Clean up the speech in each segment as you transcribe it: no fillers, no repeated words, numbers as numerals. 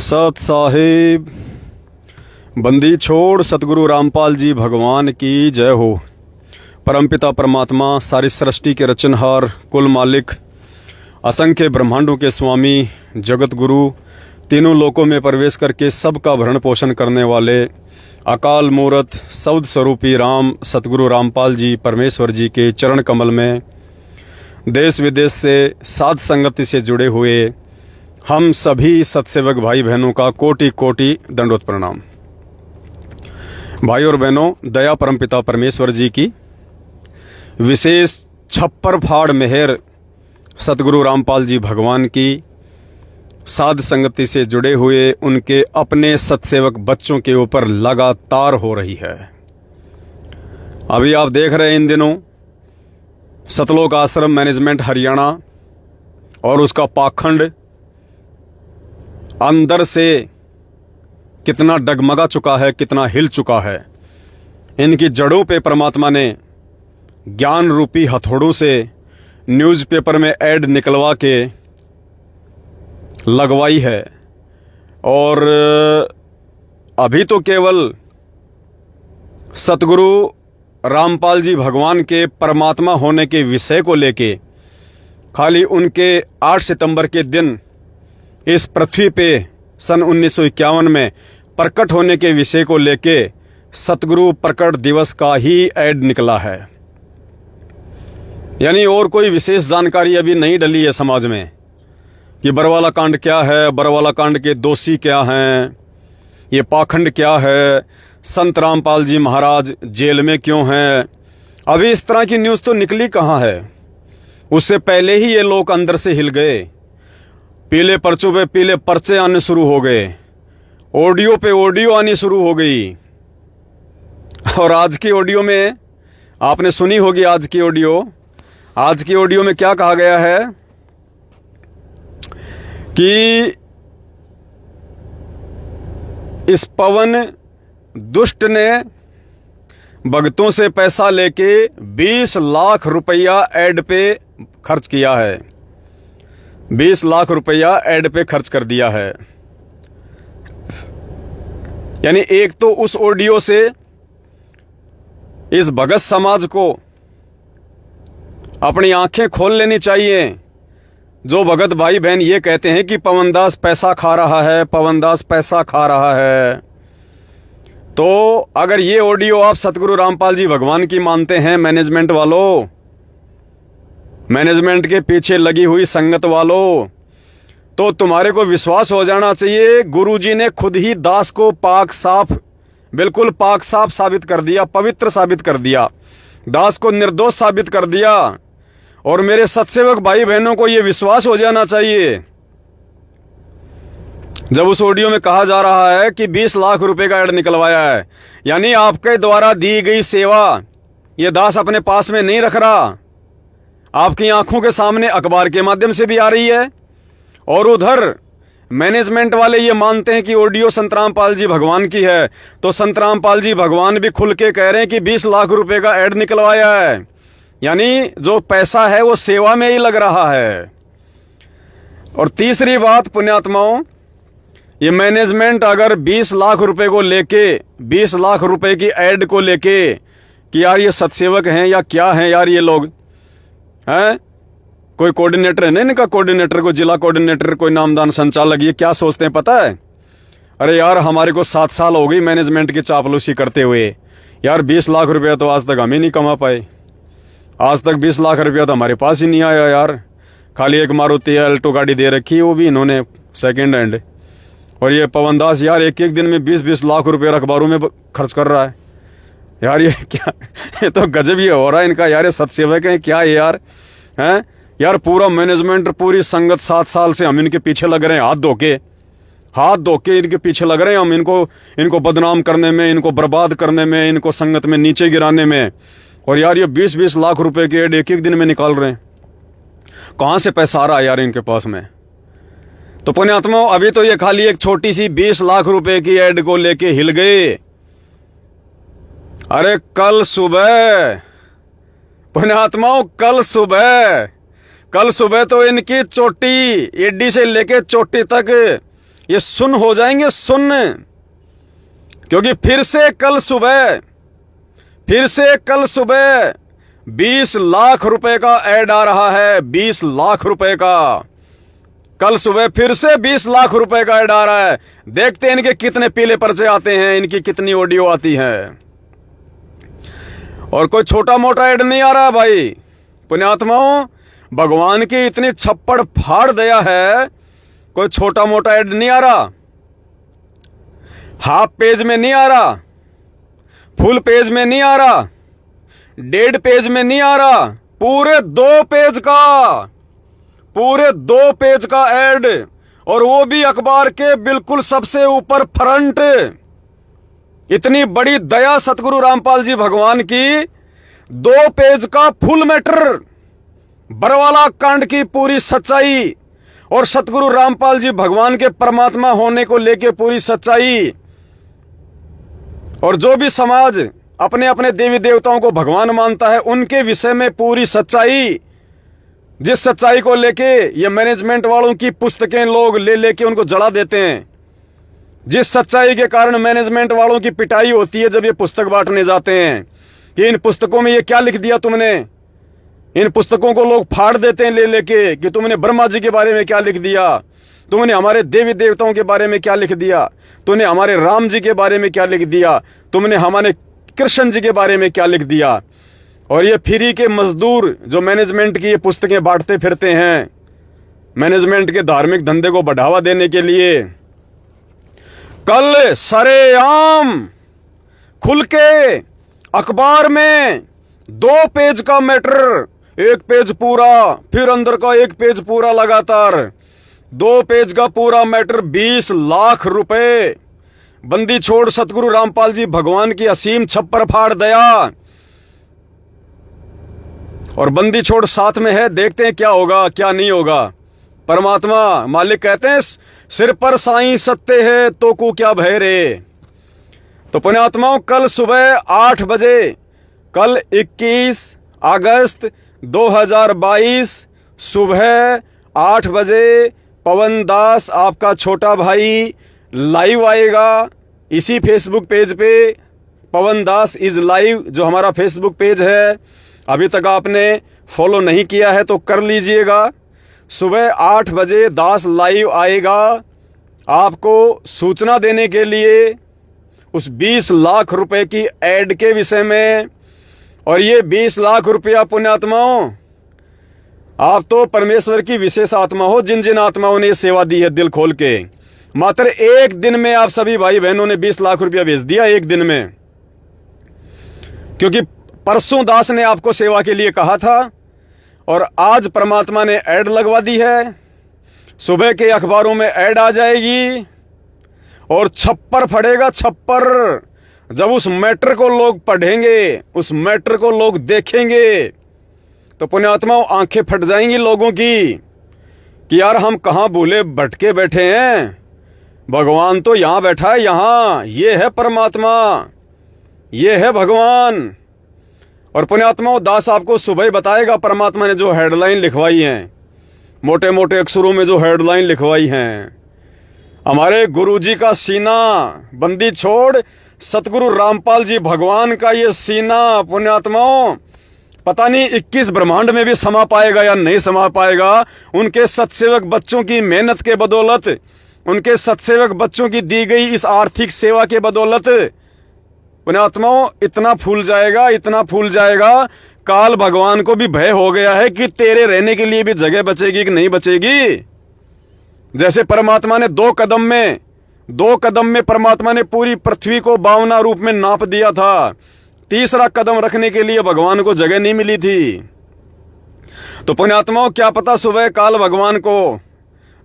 सत साहिब बंदी छोड़ सतगुरु रामपाल जी भगवान की जय हो। परमपिता परमात्मा सारी सृष्टि के रचनहार, कुल मालिक, असंख्य ब्रह्मांडों के स्वामी, जगत गुरु, तीनों लोकों में प्रवेश करके सबका भरण पोषण करने वाले अकाल मूरत सौद स्वरूपी राम सतगुरु रामपाल जी परमेश्वर जी के चरण कमल में देश विदेश से साध संगति से जुड़े हुए हम सभी सत्सेवक भाई बहनों का कोटि कोटि दंडोत प्रणाम। भाई और बहनों, दया परमपिता परमेश्वर जी की विशेष छप्पर फाड़ मेहर सतगुरु रामपाल जी भगवान की साध संगति से जुड़े हुए उनके अपने सत्सेवक बच्चों के ऊपर लगातार हो रही है। अभी आप देख रहे हैं इन दिनों सतलोक आश्रम मैनेजमेंट हरियाणा और उसका पाखंड अंदर से कितना डगमगा चुका है, कितना हिल चुका है। इनकी जड़ों पे परमात्मा ने ज्ञान रूपी हथौड़ों से न्यूज़पेपर में ऐड निकलवा के लगवाई है। और अभी तो केवल सतगुरु रामपाल जी भगवान के परमात्मा होने के विषय को लेके खाली उनके 8 सितंबर के दिन इस पृथ्वी पे सन 1951 में प्रकट होने के विषय को लेके सतगुरु प्रकट दिवस का ही ऐड निकला है। यानी और कोई विशेष जानकारी अभी नहीं डली है समाज में कि बरवाला कांड क्या है, बरवाला कांड के दोषी क्या हैं, ये पाखंड क्या है, संत रामपाल जी महाराज जेल में क्यों हैं। अभी इस तरह की न्यूज़ तो निकली कहाँ है। उससे पहले ही ये लोग अंदर से हिल गए। पीले पर्चों पे पीले पर्चे आने शुरू हो गए, ऑडियो पे ऑडियो आनी शुरू हो गई। और आज की ऑडियो में आपने सुनी होगी, आज की ऑडियो में क्या कहा गया है कि इस पवन दुष्ट ने भक्तों से पैसा लेके 20 लाख रुपया ऐड पे खर्च किया है। 20 लाख रुपया ऐड पे खर्च कर दिया है। यानी एक तो उस ऑडियो से इस भगत समाज को अपनी आंखें खोल लेनी चाहिए। जो भगत भाई बहन ये कहते हैं कि पवनदास पैसा खा रहा है, पवनदास पैसा खा रहा है, तो अगर ये ऑडियो आप सतगुरु रामपाल जी भगवान की मानते हैं, मैनेजमेंट वालों, मैनेजमेंट के पीछे लगी हुई संगत वालों, तो तुम्हारे को विश्वास हो जाना चाहिए गुरुजी ने खुद ही दास को पाक साफ, बिल्कुल पाक साफ साबित कर दिया, पवित्र साबित कर दिया, दास को निर्दोष साबित कर दिया। और मेरे सत्सेवक भाई बहनों को यह विश्वास हो जाना चाहिए जब उस ऑडियो में कहा जा रहा है कि 20 लाख रुपए का ऐड निकलवाया है। यानी आपके द्वारा दी गई सेवा ये दास अपने पास में नहीं रख रहा, आपकी आंखों के सामने अखबार के माध्यम से भी आ रही है। और उधर मैनेजमेंट वाले ये मानते हैं कि ऑडियो संत रामपाल जी भगवान की है, तो संत रामपाल जी भगवान भी खुल के कह रहे हैं कि 20 लाख रुपए का ऐड निकलवाया है। यानी जो पैसा है वो सेवा में ही लग रहा है। और तीसरी बात पुण्यात्माओं, ये मैनेजमेंट अगर 20 लाख रुपए को लेके, 20 लाख रुपए की ऐड को लेके कि यार ये सत्सेवक हैं या क्या हैं यार ये लोग हैं, कोई कोऑर्डिनेटर है ना इनका, कोऑर्डिनेटर को जिला कोऑर्डिनेटर, कोई नामदान संचालक, ये क्या सोचते हैं पता है? अरे यार हमारे को 7 साल हो गई मैनेजमेंट की चापलूसी करते हुए, यार 20 लाख रुपया तो आज तक हम ही नहीं कमा पाए, आज तक 20 लाख रुपया तो हमारे पास ही नहीं आया यार। खाली एक मारुति अल्टो गाड़ी दे रखी, वो भी इन्होंने सेकेंड हैंड। और ये पवनदास यार एक एक दिन में 20-20 लाख रुपये अखबारों में खर्च कर रहा है। यार ये क्या, ये तो गजब ये हो रहा है इनका। यार ये सत्सेवक हैं क्या ये यार, हैं यार? पूरा मैनेजमेंट, पूरी संगत 7 साल से हम इनके पीछे लग रहे हैं, हाथ धो के इनके पीछे लग रहे हैं हम, इनको बदनाम करने में, इनको बर्बाद करने में, इनको संगत में नीचे गिराने में। और यार ये 20-20 लाख रुपए के ऐड एक एक दिन में निकाल रहे हैं। कहां से पैसा आ रहा है यार इनके पास में? तो पुण्यात्माओं, अभी तो ये खाली एक छोटी सी 20 लाख रुपए की ऐड को लेके हिल गए। अरे कल सुबह पुण्यात्माओं, कल सुबह तो इनकी चोटी, एडी से लेके चोटी तक ये सुन्न हो जाएंगे, सुन्न। क्योंकि फिर से कल सुबह 20 लाख रुपए का ऐड आ रहा है, 20 लाख रुपए का। कल सुबह फिर से 20 लाख रुपए का ऐड आ रहा है। देखते हैं इनके कितने पीले पर्चे आते हैं, इनकी कितनी ऑडियो आती है। और कोई छोटा मोटा ऐड नहीं आ रहा भाई। पुण्यात्माओं, भगवान की इतनी छप्पड़ फाड़ दया है, कोई छोटा मोटा ऐड नहीं आ रहा। हाफ पेज में नहीं आ रहा, फुल पेज में नहीं आ रहा, 1.5 पेज में नहीं आ रहा, पूरे 2 पेज का ऐड। और वो भी अखबार के बिल्कुल सबसे ऊपर फ्रंट। इतनी बड़ी दया सतगुरु रामपाल जी भगवान की। 2 पेज का फुल मैटर, बरवाला कांड की पूरी सच्चाई और सतगुरु रामपाल जी भगवान के परमात्मा होने को लेके पूरी सच्चाई। और जो भी समाज अपने अपने देवी देवताओं को भगवान मानता है, उनके विषय में पूरी सच्चाई। जिस सच्चाई को लेके ये मैनेजमेंट वालों की पुस्तकें लोग ले लेके उनको जला देते हैं, जिस सच्चाई के कारण मैनेजमेंट वालों की पिटाई होती है जब ये पुस्तक बांटने जाते हैं कि इन पुस्तकों में ये क्या लिख दिया तुमने। इन पुस्तकों को लोग फाड़ देते हैं ले लेके कि तुमने ब्रह्मा जी के बारे में क्या लिख दिया, तुमने हमारे देवी देवताओं के बारे में क्या लिख दिया, तुमने हमारे राम जी के बारे में क्या लिख दिया, तुमने हमारे कृष्ण जी के बारे में क्या लिख दिया। और ये फ्री के मजदूर जो मैनेजमेंट की ये पुस्तकें बांटते फिरते हैं, मैनेजमेंट के धार्मिक धंधे को बढ़ावा देने के लिए, कल सरेआम खुल के अखबार में 2 पेज का मैटर, 1 पेज पूरा, फिर अंदर का 1 पेज पूरा लगातार, 2 पेज का पूरा मैटर, 20 लाख रुपए। बंदी छोड़ सतगुरु रामपाल जी भगवान की असीम छप्पर फाड़ दया। और बंदी छोड़ साथ में है, देखते हैं क्या होगा क्या नहीं होगा। परमात्मा मालिक कहते हैं सिर पर साईं सत्य है तो को क्या भय रे। तो पुण्यात्माओं, कल सुबह 8 बजे, कल 21 अगस्त 2022 सुबह 8 बजे पवन दास आपका छोटा भाई लाइव आएगा इसी फेसबुक पेज पे। पवन दास इज लाइव जो हमारा फेसबुक पेज है, अभी तक आपने फॉलो नहीं किया है तो कर लीजिएगा। सुबह 8 बजे दास लाइव आएगा आपको सूचना देने के लिए उस 20 लाख रुपए की ऐड के विषय में। और ये 20 लाख रुपया पुण्यात्माओं, आप तो परमेश्वर की विशेष आत्मा हो, जिन जिन आत्माओं ने सेवा दी है दिल खोल के। मात्र 1 दिन में आप सभी भाई बहनों ने 20 लाख रुपया भेज दिया, 1 दिन में। क्योंकि परसों दास ने आपको सेवा के लिए कहा था और आज परमात्मा ने ऐड लगवा दी है। सुबह के अखबारों में ऐड आ जाएगी और छप्पर फटेगा, छप्पर। जब उस मैटर को लोग पढ़ेंगे, उस मैटर को लोग देखेंगे, तो पुण्यात्माओं आंखें फट जाएंगी लोगों की कि यार हम कहां भूले भटके बैठे हैं, भगवान तो यहां बैठा है, यहां ये है परमात्मा, ये है भगवान। और पुण्यात्माओं, दास आपको सुबह ही बताएगा परमात्मा ने जो हेडलाइन लिखवाई हैं, मोटे मोटे अक्षरों में जो हेडलाइन लिखवाई हैं। हमारे गुरुजी का सीना, बंदी छोड़ सतगुरु रामपाल जी भगवान का ये सीना पुण्यात्माओं पता नहीं 21 ब्रह्मांड में भी समा पाएगा या नहीं समा पाएगा। उनके सत्सेवक बच्चों की मेहनत के बदौलत, उनके सत्सेवक बच्चों की दी गई इस आर्थिक सेवा के बदौलत पुण्यात्माओं इतना फूल जाएगा, इतना फूल जाएगा। काल भगवान को भी भय हो गया है कि तेरे रहने के लिए भी जगह बचेगी कि नहीं बचेगी। जैसे परमात्मा ने 2 कदम में परमात्मा ने पूरी पृथ्वी को 52 रूप में नाप दिया था, 3रा कदम रखने के लिए भगवान को जगह नहीं मिली थी। तो पुण्यात्माओं, क्या पता सुबह काल भगवान को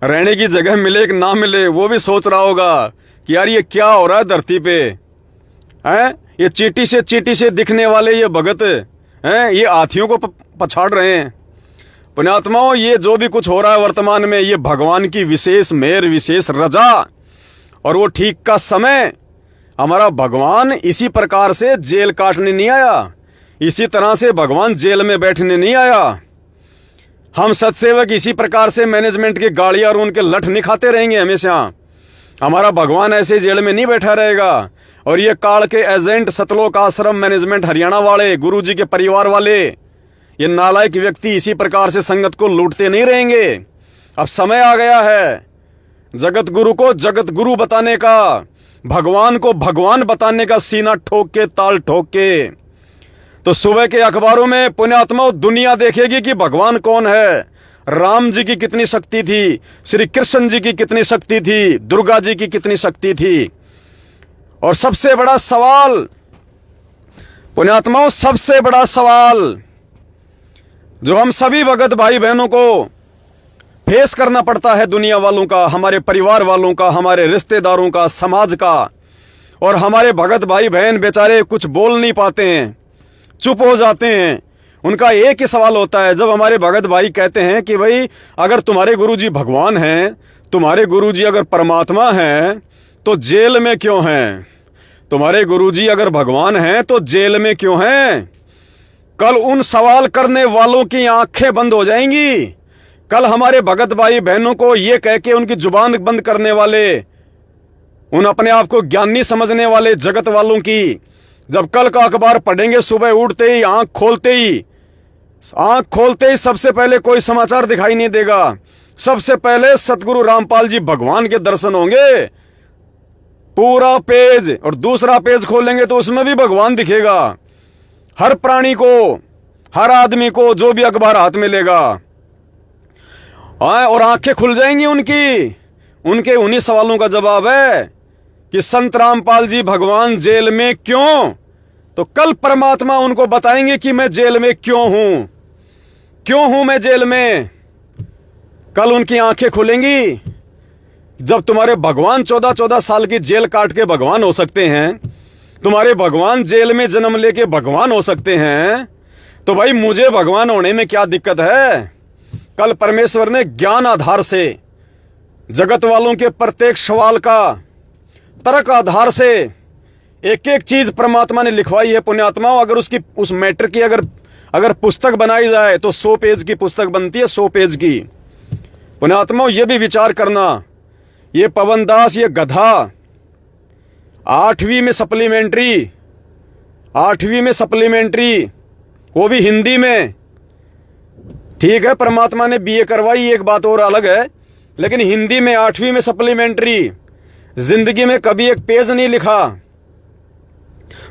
रहने की जगह मिले कि ना मिले। वो भी सोच रहा होगा कि यार ये क्या हो रहा है धरती पे, हैं? ये चींटी से दिखने वाले ये भगत हैं, ये हाथियों को पछाड़ रहे हैं। पुण्यात्माओं, ये जो भी कुछ हो रहा है वर्तमान में, ये भगवान की विशेष मेहर, विशेष रजा। और वो ठीक का समय, हमारा भगवान इसी प्रकार से जेल काटने नहीं आया, इसी तरह से भगवान जेल में बैठने नहीं आया। हम सत्सेवक इसी प्रकार से मैनेजमेंट की गाड़ियां और उनके लठ नहीं खाते रहेंगे हमेशा। हमारा भगवान ऐसे जेल में नहीं बैठा रहेगा। और ये काल के एजेंट, सतलोक आश्रम मैनेजमेंट हरियाणा वाले, गुरुजी के परिवार वाले, ये नालायक व्यक्ति इसी प्रकार से संगत को लूटते नहीं रहेंगे। अब समय आ गया है जगत गुरु को जगत गुरु बताने का, भगवान को भगवान बताने का, सीना ठोक के, ताल ठोक के। तो सुबह के अखबारों में पुण्यात्मा दुनिया देखेगी कि भगवान कौन है। राम जी की कितनी शक्ति थी, श्री कृष्ण जी की कितनी शक्ति थी, दुर्गा जी की कितनी शक्ति थी। और सबसे बड़ा सवाल पुण्यात्माओं, सबसे बड़ा सवाल जो हम सभी भगत भाई बहनों को फेस करना पड़ता है, दुनिया वालों का, हमारे परिवार वालों का, हमारे रिश्तेदारों का, समाज का। और हमारे भगत भाई बहन बेचारे कुछ बोल नहीं पाते हैं, चुप हो जाते हैं। उनका एक ही सवाल होता है, जब हमारे भगत भाई कहते हैं कि भाई अगर तुम्हारे गुरुजी भगवान हैं, तुम्हारे गुरुजी अगर परमात्मा हैं, तो जेल में क्यों हैं? तुम्हारे गुरुजी अगर भगवान हैं तो जेल में क्यों हैं? कल उन सवाल करने वालों की आंखें बंद हो जाएंगी। कल हमारे भगत भाई बहनों को ये कह के उनकी जुबान बंद करने वाले, उन अपने आप को ज्ञानी समझने वाले जगत वालों की, जब कल का अखबार पढ़ेंगे, सुबह उठते ही आंख खोलते ही सबसे पहले कोई समाचार दिखाई नहीं देगा। सबसे पहले सतगुरु रामपाल जी भगवान के दर्शन होंगे, पूरा पेज। और दूसरा पेज खोलेंगे तो उसमें भी भगवान दिखेगा। हर प्राणी को, हर आदमी को, जो भी अखबार हाथ में लेगा, और आंखें खुल जाएंगी उनके उन्हीं सवालों का जवाब है कि संत रामपाल जी भगवान जेल में क्यों? तो कल परमात्मा उनको बताएंगे कि मैं जेल में क्यों हूं मैं जेल में। कल उनकी आंखें खुलेंगी। जब तुम्हारे भगवान 14-14 साल की जेल काट के भगवान हो सकते हैं, तुम्हारे भगवान जेल में जन्म लेके भगवान हो सकते हैं, तो भाई मुझे भगवान होने में क्या दिक्कत है? कल परमेश्वर ने ज्ञान आधार से, जगत वालों के प्रत्येक सवाल का तर्क आधार से एक एक चीज परमात्मा ने लिखवाई है। पुण्यात्माओं, अगर उस मैटर की अगर पुस्तक बनाई जाए तो 100 पेज की पुस्तक बनती है, 100 पेज की। पुण्यात्माओं, ये भी विचार करना, ये पवन दास, ये गधा 8वीं में सप्लीमेंट्री, वो भी हिंदी में। ठीक है, परमात्मा ने बीए करवाई, एक बात और अलग है, लेकिन हिंदी में 8वीं में सप्लीमेंट्री। जिंदगी में कभी एक पेज नहीं लिखा,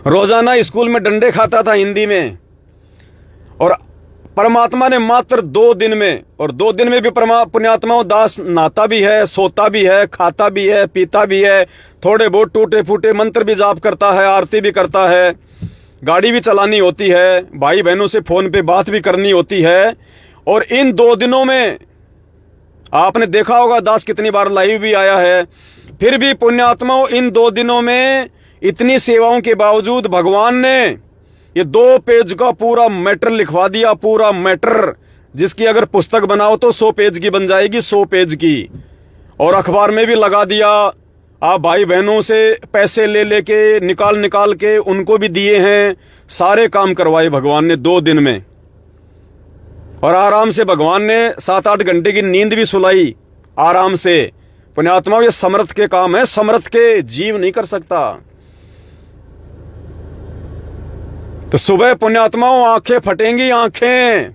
रोजाना स्कूल में डंडे खाता था हिंदी में। और परमात्मा ने मात्र 2 दिन में, और 2 दिन में भी पुण्यात्माओं दास नहाता भी है, सोता भी है, खाता भी है, पीता भी है, थोड़े बहुत टूटे फूटे मंत्र भी जाप करता है, आरती भी करता है, गाड़ी भी चलानी होती है, भाई बहनों से फोन पे बात भी करनी होती है। और इन 2 दिनों में आपने देखा होगा दास कितनी बार लाइव भी आया है। फिर भी पुण्यात्माओं, इन 2 दिनों में इतनी सेवाओं के बावजूद भगवान ने ये 2 पेज का पूरा मैटर लिखवा दिया, पूरा मैटर, जिसकी अगर पुस्तक बनाओ तो 100 पेज की बन जाएगी, 100 पेज की। और अखबार में भी लगा दिया। आप भाई बहनों से पैसे ले लेके, निकाल के उनको भी दिए हैं, सारे काम करवाए भगवान ने 2 दिन में। और आराम से भगवान ने 7-8 घंटे की नींद भी सुलाई आराम से। पुण्यात्माओं, ये समर्थ के काम है, समर्थ के जीव नहीं कर सकता। तो सुबह पुण्यात्माओं आंखें फटेंगी, आंखें।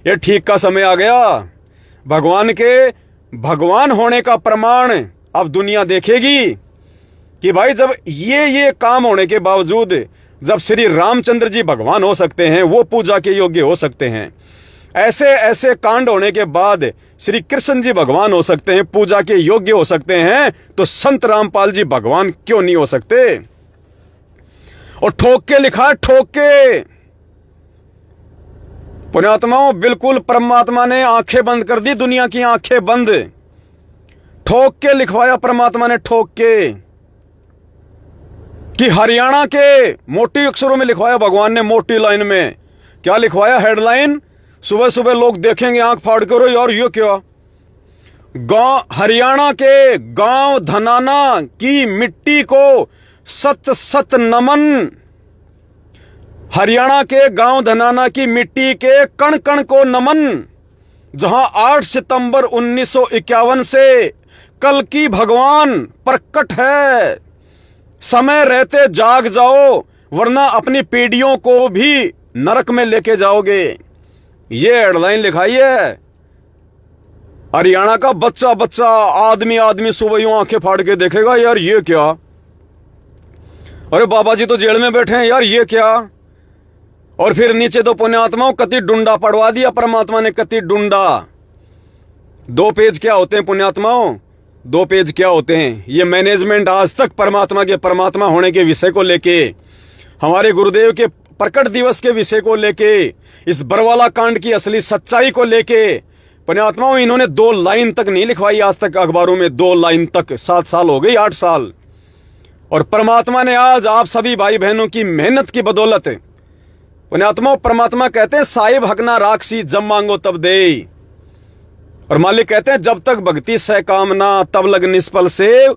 ये ठीक का समय आ गया। भगवान के भगवान होने का प्रमाण अब दुनिया देखेगी कि भाई जब ये काम होने के बावजूद, जब श्री रामचंद्र जी भगवान हो सकते हैं, वो पूजा के योग्य हो सकते हैं, ऐसे कांड होने के बाद श्री कृष्ण जी भगवान हो सकते हैं, पूजा के योग्य हो सकते हैं, तो संत रामपाल जी भगवान क्यों नहीं हो सकते? और ठोक के लिखा, ठोक के। पुण्यात्माओं, बिल्कुल परमात्मा ने आंखें बंद कर दी, दुनिया की आंखें बंद। ठोक के लिखवाया परमात्मा ने, ठोक के, कि हरियाणा के मोटी अक्षरों में लिखवाया भगवान ने, मोटी लाइन में। क्या लिखवाया? हेडलाइन। सुबह सुबह लोग देखेंगे आंख फाड़ कर, यार ये क्या? हरियाणा के गांव धनाना की मिट्टी को सत सत नमन। हरियाणा के गांव धनाना की मिट्टी के कण कण को नमन, जहां 8 सितंबर 1951 से कल की भगवान प्रकट है। समय रहते जाग जाओ, वरना अपनी पीढ़ियों को भी नरक में लेके जाओगे। ये हेडलाइन लिखाई है। हरियाणा का बच्चा बच्चा, आदमी आदमी सुबह यूं आंखें फाड़ के देखेगा, यार ये क्या, अरे बाबा जी तो जेल में बैठे हैं, यार ये क्या। और फिर नीचे तो पुण्यात्माओं कति डुंडा पड़वा दिया परमात्मा ने, कति डुंडा। 2 पेज क्या होते हैं पुण्यात्माओं, 2 पेज क्या होते हैं। ये मैनेजमेंट आज तक परमात्मा के परमात्मा होने के विषय को लेके, हमारे गुरुदेव के प्रकट दिवस के विषय को लेके, इस बरवाला कांड की असली सच्चाई को लेके पुण्यात्माओं इन्होंने 2 लाइन तक नहीं लिखवाई आज तक अखबारों में, 2 लाइन तक। 7 साल हो गई, 8 साल। और परमात्मा ने आज आप सभी भाई बहनों की मेहनत की बदौलत, पुण्यात्मा परमात्मा कहते हैं साहिब हकना राक्षी, जब मांगो तब दे। और मालिक कहते हैं जब तक भक्ति सह कामना, तब लग निष्फल सेव,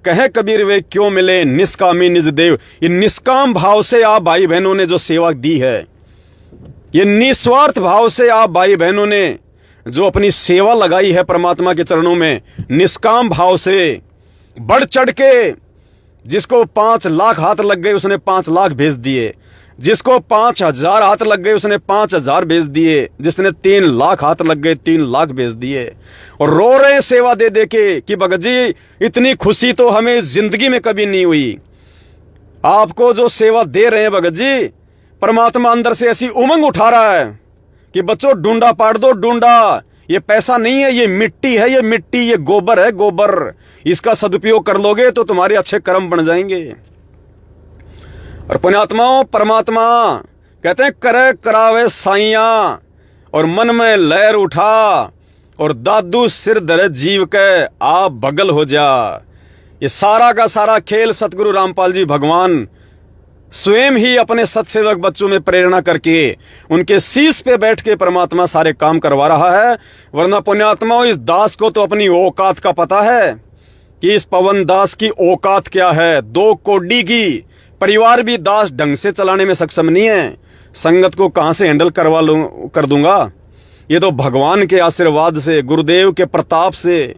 कहे कबीर वे क्यों मिले निष्कामी निज देव। ये निष्काम भाव से आप भाई बहनों ने जो सेवा दी है, ये निस्वार्थ भाव से आप भाई बहनों ने जो अपनी सेवा लगाई है परमात्मा के चरणों में, निष्काम भाव से बढ़ चढ़ के, जिसको 5 लाख हाथ लग गए उसने 5 लाख भेज दिए, जिसको 5000 हाथ लग गए उसने 5000 भेज दिए, जिसने 3 लाख हाथ लग गए 3 लाख भेज दिए। और रो रहे हैं सेवा दे दे के कि भगत जी इतनी खुशी तो हमें जिंदगी में कभी नहीं हुई। आपको जो सेवा दे रहे हैं भगत जी, परमात्मा अंदर से ऐसी उमंग उठा रहा है कि बच्चों डूंडा पाड़ दो, डूंडा। ये पैसा नहीं है, ये मिट्टी है, ये मिट्टी, ये गोबर है, गोबर। इसका सदुपयोग कर लोगे तो तुम्हारे अच्छे कर्म बन जाएंगे। और पुण्यात्माओं परमात्मा कहते हैं करे करावे साइया, और मन में लहर उठा, और दादू सिर धरे जीव के आप बगल हो जा। ये सारा का सारा खेल सतगुरु रामपाल जी भगवान स्वयं ही अपने सत्सेवक बच्चों में प्रेरणा करके उनके शीश पे बैठ के परमात्मा सारे काम करवा रहा है। वरना पुण्यात्माओं इस दास को तो अपनी औकात का पता है कि इस पवन दास की औकात क्या है। 2 कौड़ी की परिवार भी दास ढंग से चलाने में सक्षम नहीं है। संगत को कहां से हैंडल कर दूंगा। ये तो भगवान के आशीर्वाद से, गुरुदेव के प्रताप से,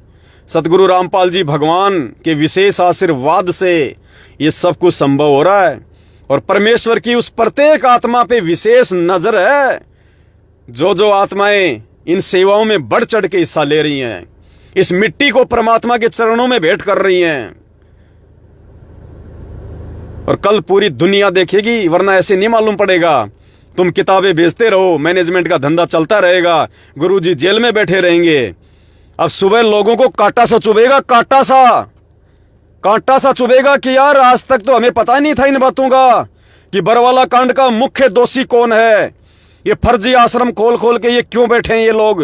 सतगुरु रामपाल जी भगवान के विशेष आशीर्वाद से ये सब कुछ संभव हो रहा है। और परमेश्वर की उस प्रत्येक आत्मा पे विशेष नजर है। जो आत्माएं इन सेवाओं में बढ़ चढ़ के हिस्सा ले रही हैं, इस मिट्टी को परमात्मा के चरणों में भेंट कर रही हैं, और कल पूरी दुनिया देखेगी। वरना ऐसे नहीं मालूम पड़ेगा। तुम किताबें भेजते रहो, मैनेजमेंट का धंधा चलता रहेगा, गुरुजी जेल में बैठे रहेंगे। अब सुबह लोगों को कांटा सा चुभेगा, कांटा सा चुभेगा कि यार आज तक तो हमें पता नहीं था इन बातों का कि बरवाला कांड का मुख्य दोषी कौन है। ये फर्जी आश्रम खोल खोल के ये क्यों बैठे हैं ये लोग,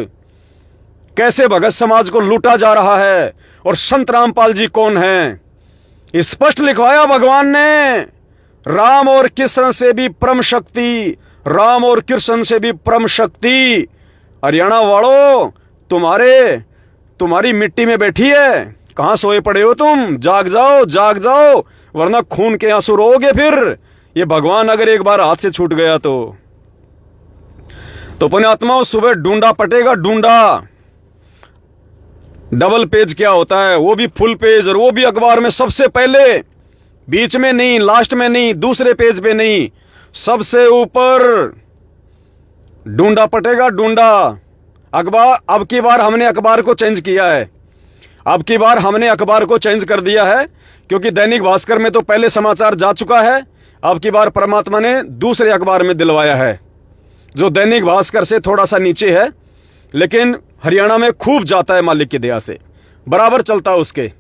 कैसे भगत समाज को लूटा जा रहा है, और संत रामपाल जी कौन हैं। स्पष्ट लिखवाया भगवान ने, राम और कृष्ण से भी परम शक्ति, राम और कृष्ण से भी परम शक्ति हरियाणा वालों तुम्हारी मिट्टी में बैठी है। कहां सोए पड़े हो तुम, जाग जाओ, जाग जाओ, वरना खून के आंसू रोओगे फिर। ये भगवान अगर एक बार हाथ से छूट गया तो पुण्यात्माओं सुबह डूंडा पटेगा, डूंडा। डबल पेज क्या होता है, वो भी फुल पेज, और वो भी अखबार में सबसे पहले, बीच में नहीं, लास्ट में नहीं, दूसरे पेज पे नहीं, सबसे ऊपर डूंडा पटेगा, डूंडा। अखबार अब की बार हमने अखबार को चेंज किया है, अब की बार हमने अखबार को चेंज कर दिया है, क्योंकि दैनिक भास्कर में तो पहले समाचार जा चुका है। अब की बार परमात्मा ने दूसरे अखबार में दिलवाया है, जो दैनिक भास्कर से थोड़ा सा नीचे है, लेकिन हरियाणा में खूब जाता है मालिक की दया से, बराबर चलता है उसके।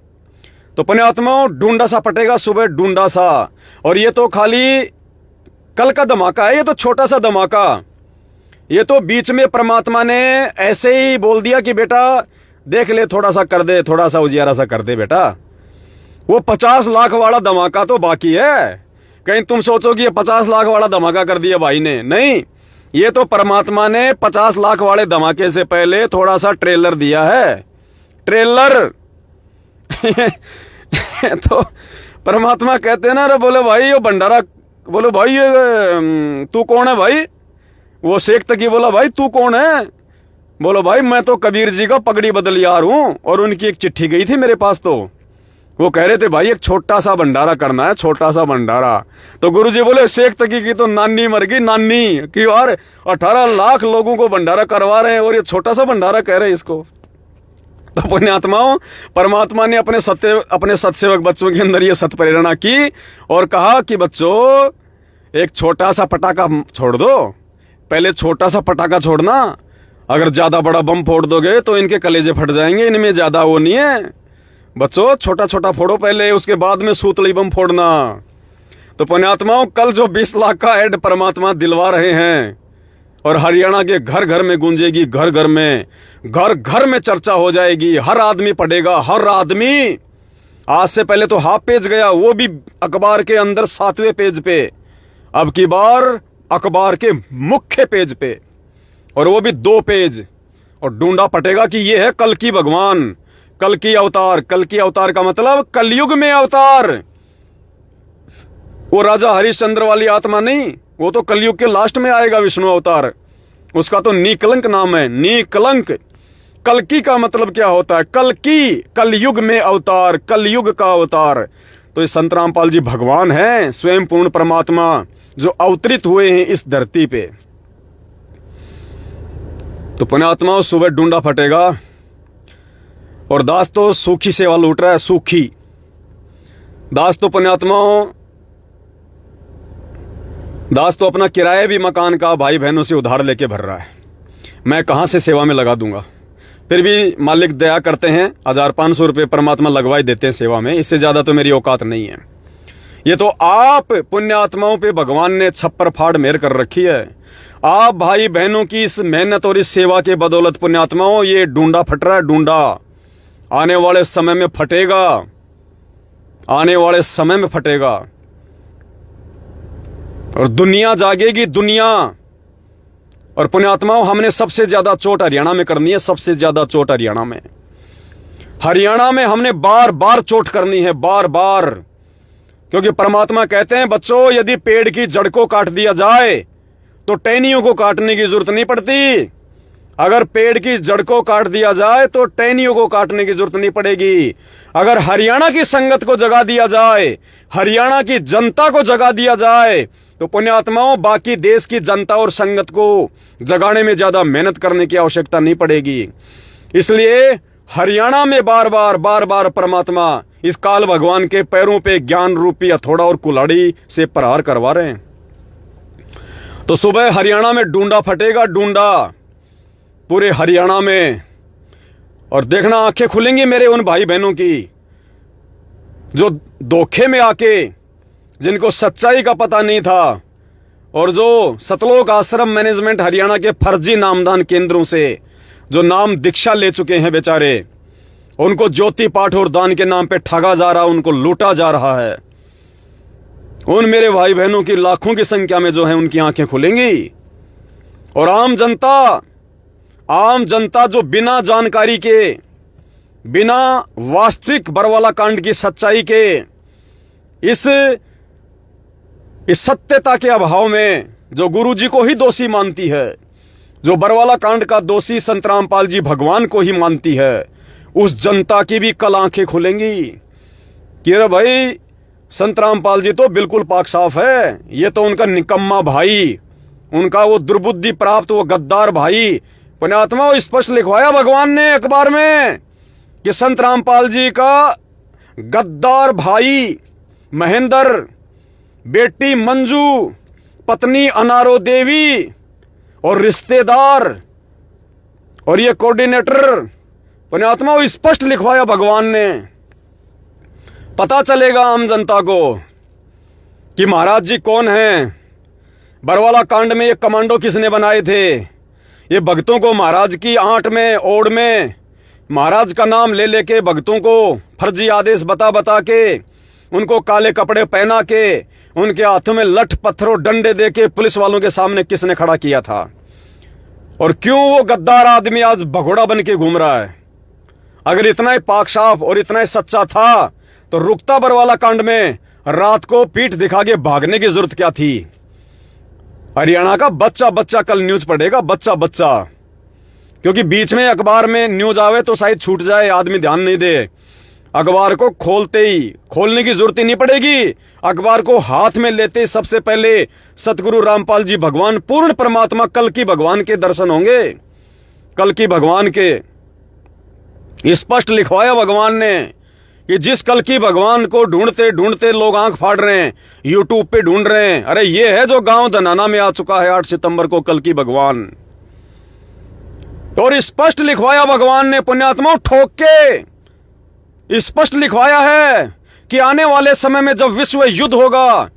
तो पुण्यात्माओं डूंडा सा पटेगा सुबह, डूंडा सा। और ये तो खाली कल का धमाका है, ये तो छोटा सा धमाका। ये तो बीच में परमात्मा ने ऐसे ही बोल दिया कि बेटा देख ले, थोड़ा सा कर दे, थोड़ा सा उजियारा सा कर दे बेटा। वो 50 लाख वाला धमाका तो बाकी है। कहीं तुम सोचो कि ये 50 लाख वाला धमाका कर दिया भाई ने, नहीं। ये तो परमात्मा ने 50 लाख वाले धमाके से पहले थोड़ा सा ट्रेलर दिया है, ट्रेलर। तो परमात्मा कहते हैं ना, रे बोले भाई ये भंडारा, बोले भाई ये तू कौन है भाई। वो शेख तकी बोला भाई तू कौन है। बोलो भाई, मैं तो कबीर जी का पगड़ी बदलियार हूं। और उनकी एक चिट्ठी गई थी मेरे पास, तो वो कह रहे थे भाई एक छोटा सा भंडारा करना है, छोटा सा भंडारा। तो गुरुजी बोले शेख तकी की तो नानी मर गई, नानी की। और 18 लाख लोगों को भंडारा करवा रहे हैं और ये छोटा सा भंडारा कह रहे हैं इसको। तो पुण्यात्माओं, परमात्मा ने अपने सत्सेवक बच्चों के अंदर ये सत प्रेरणा की और कहा कि बच्चों, एक छोटा सा पटाखा छोड़ दो। पहले छोटा सा पटाखा छोड़ना, अगर ज्यादा बड़ा बम फोड़ दोगे तो इनके कलेजे फट जाएंगे, इनमें ज्यादा वो नहीं है। बच्चों छोटा छोटा फोड़ो पहले, उसके बाद में सूतली बम फोड़ना। तो पुण्यात्माओं, कल जो 20 लाख का ऐड परमात्मा दिलवा रहे हैं और हरियाणा के घर घर में गूंजेगी, घर घर में चर्चा हो जाएगी, हर आदमी पढ़ेगा, हर आदमी। आज से पहले तो हाफ पेज गया, वो भी अखबार के अंदर 7वें पेज पे, अब की बार अखबार के मुख्य पेज पे, और वो भी 2 पेज। और ढूंढा पटेगा कि ये है कल की भगवान, कल की अवतार। कल की अवतार का मतलब कलयुग में अवतार। वो राजा हरिश्चंद्र वाली आत्मा नहीं, वो तो कलयुग के लास्ट में आएगा विष्णु अवतार। उसका तो निकलंक नाम है, निकलंक। कलकी का मतलब क्या होता है? कलकी, कलयुग में अवतार, कलयुग का अवतार। तो ये संत रामपाल जी भगवान हैं, स्वयं पूर्ण परमात्मा जो अवतरित हुए हैं इस धरती पे। तो पुण्यात्माओं, सुबह ढूंढा फटेगा और दास तो सूखी सेवा लूट रहा है, सूखी दास। तो पुण्यात्माओं, दास तो अपना किराया भी मकान का भाई बहनों से उधार लेके भर रहा है। मैं कहां से सेवा में लगा दूंगा? फिर भी मालिक दया करते हैं, 1500 रुपये परमात्मा लगवाई देते हैं सेवा में। इससे ज्यादा तो मेरी औकात नहीं है। ये तो आप पुण्यात्माओं पे भगवान ने छप्पर फाड़ मेहर कर रखी है। आप भाई बहनों की इस मेहनत और इस सेवा के बदौलत पुण्यात्माओं, ये ढूंढा फट रहा है, ढूंढा आने वाले समय में फटेगा, आने वाले समय में फटेगा और दुनिया जागेगी, दुनिया। और पुण्यात्माओं, हमने सबसे ज्यादा चोट हरियाणा में करनी है, सबसे ज्यादा चोट हरियाणा में। हरियाणा में हमने बार बार चोट करनी है, बार बार। क्योंकि परमात्मा कहते हैं बच्चों, यदि पेड़ की जड़ को काट दिया जाए तो टहनियों को काटने की जरूरत नहीं पड़ती। अगर पेड़ की जड़ को काट दिया जाए तो टहनियों को काटने की जरूरत नहीं पड़ेगी। अगर हरियाणा की संगत को जगा दिया जाए, हरियाणा की जनता को जगा दिया जाए, तो पुण्यात्माओं, बाकी देश की जनता और संगत को जगाने में ज्यादा मेहनत करने की आवश्यकता नहीं पड़ेगी। इसलिए हरियाणा में बार बार परमात्मा इस काल भगवान के पैरों पे ज्ञान रूपी हथौड़ा और कुल्हाड़ी से प्रहार करवा रहे हैं। तो सुबह हरियाणा में ढूंढा फटेगा, ढूंढा पूरे हरियाणा में। और देखना, आंखें खुलेंगी मेरे उन भाई बहनों की जो धोखे में आके, जिनको सच्चाई का पता नहीं था और जो सतलोक आश्रम मैनेजमेंट हरियाणा के फर्जी नामदान केंद्रों से जो नाम दीक्षा ले चुके हैं बेचारे, उनको ज्योति पाठ और दान के नाम पे ठगा जा रहा, उनको लूटा जा रहा है। उन मेरे भाई बहनों की लाखों की संख्या में जो है, उनकी आंखें खुलेंगी। और आम जनता जो बिना जानकारी के, बिना वास्तविक बरवाला कांड की सच्चाई के, इस सत्यता के अभाव में जो गुरु जी को ही दोषी मानती है, जो बरवाला कांड का दोषी संत रामपाल जी भगवान को ही मानती है, उस जनता की भी कल आंखें खुलेंगी कि अरे भाई, संत रामपाल जी तो बिल्कुल पाक साफ है, ये तो उनका निकम्मा भाई, उनका वो दुर्बुद्धि प्राप्त वो गद्दार भाई। पुण्यात्मा, स्पष्ट लिखवाया भगवान ने अखबार में कि संत रामपाल जी का गद्दार भाई महेंद्र, बेटी मंजू, पत्नी अनारो देवी और रिश्तेदार और ये कोऑर्डिनेटर, पुण्यात्मा, स्पष्ट लिखवाया भगवान ने। पता चलेगा आम जनता को कि महाराज जी कौन हैं। बरवाला कांड में ये कमांडो किसने बनाए थे? ये भक्तों को महाराज की आंट में, ओड़ में, महाराज का नाम ले लेके भक्तों को फर्जी आदेश बता के, उनको काले कपड़े पहना के, उनके हाथों में लठ पत्थरों डंडे दे के पुलिस वालों के सामने किसने खड़ा किया था? और क्यों वो गद्दार आदमी आज भगोड़ा बन के घूम रहा है? अगर इतना ही पाक साफ और इतना ही सच्चा था तो रुकता बरवाला कांड में रात को पीठ दिखा के भागने की जरूरत क्या थी? हरियाणा का बच्चा कल न्यूज पढ़ेगा, बच्चा क्योंकि बीच में अखबार में न्यूज आवे तो शायद छूट जाए, आदमी ध्यान नहीं दे। अखबार को खोलते ही, खोलने की जरूरत ही नहीं पड़ेगी, अखबार को हाथ में लेते ही सबसे पहले सतगुरु रामपाल जी भगवान पूर्ण परमात्मा कल की भगवान के दर्शन होंगे। कल की भगवान के स्पष्ट लिखवाया भगवान ने कि जिस कल की भगवान को ढूंढते ढूंढते लोग आंख फाड़ रहे हैं, यूट्यूब पे ढूंढ रहे हैं। अरे ये है जो गांव धनाना में आ चुका है 8 सितंबर को कल की भगवान। और स्पष्ट लिखवाया भगवान ने, पुण्यात्माओं, ठोक के स्पष्ट लिखवाया है कि आने वाले समय में जब विश्व युद्ध होगा,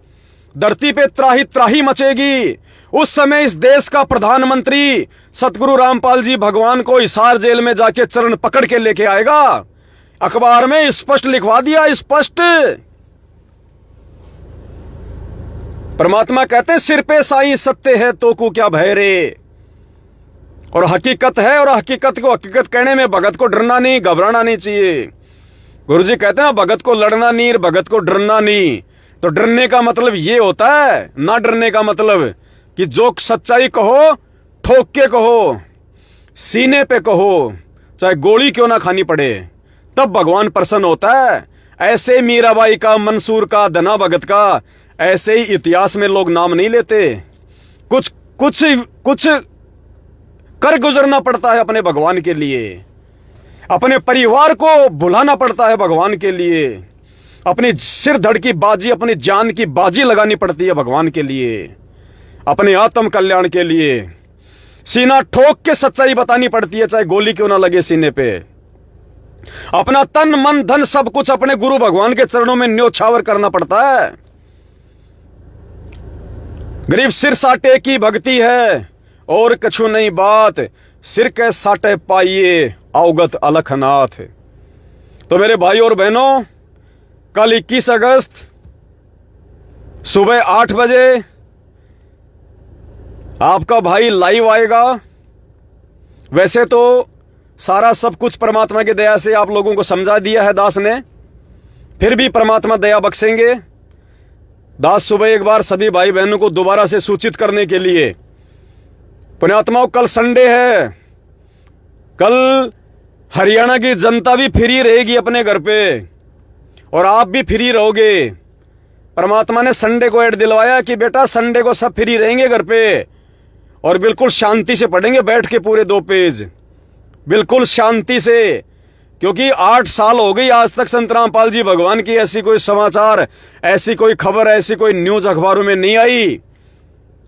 धरती पे त्राही त्राही मचेगी, उस समय इस देश का प्रधानमंत्री सतगुरु रामपाल जी भगवान को हिसार जेल में जाके चरण पकड़ के लेके आएगा। अखबार में स्पष्ट लिखवा दिया, स्पष्ट। परमात्मा कहते सिर पे साईं सत्य है तो को क्या भय रे। और हकीकत है, और हकीकत को हकीकत कहने में भगत को डरना नहीं, घबराना नहीं चाहिए। गुरुजी कहते हैं भगत को लड़ना नहीं, भगत को डरना नहीं। तो डरने का मतलब ये होता है, ना डरने का मतलब कि जो सच्चाई कहो ठोक के कहो, सीने पे कहो, चाहे गोली क्यों ना खानी पड़े, तब भगवान प्रसन्न होता है। ऐसे मीराबाई का, मंसूर का, धना भगत का, ऐसे ही इतिहास में लोग नाम नहीं लेते। कुछ कुछ कुछ कर गुजरना पड़ता है अपने भगवान के लिए, अपने परिवार को भुलाना पड़ता है भगवान के लिए, अपनी सिर धड़ की बाजी, अपनी जान की बाजी लगानी पड़ती है भगवान के लिए, अपने आत्म कल्याण के लिए। सीना ठोक के सच्चाई बतानी पड़ती है, चाहे गोली क्यों ना लगे सीने पे। अपना तन मन धन सब कुछ अपने गुरु भगवान के चरणों में न्योछावर करना पड़ता है। गरीब सिर साटे की भक्ति है और कछु नहीं बात, सिर के साटे पाइए अवगत अलखनाथ। तो मेरे भाई और बहनों, कल 21 अगस्त सुबह 8 बजे आपका भाई लाइव आएगा। वैसे तो सारा सब कुछ परमात्मा की दया से आप लोगों को समझा दिया है दास ने, फिर भी परमात्मा दया बख्शेंगे। दास सुबह एक बार सभी भाई बहनों को दोबारा से सूचित करने के लिए, पुण्यात्माओं कल संडे है, कल हरियाणा की जनता भी फ्री रहेगी अपने घर पे और आप भी फ्री रहोगे। परमात्मा ने संडे को ऐड दिलवाया कि बेटा संडे को सब फ्री रहेंगे घर पे और बिल्कुल शांति से पढ़ेंगे बैठ के पूरे 2 पेज, बिल्कुल शांति से। क्योंकि 8 साल हो गई आज तक संत रामपाल जी भगवान की ऐसी कोई समाचार, ऐसी कोई खबर, ऐसी कोई न्यूज अखबारों में नहीं आई।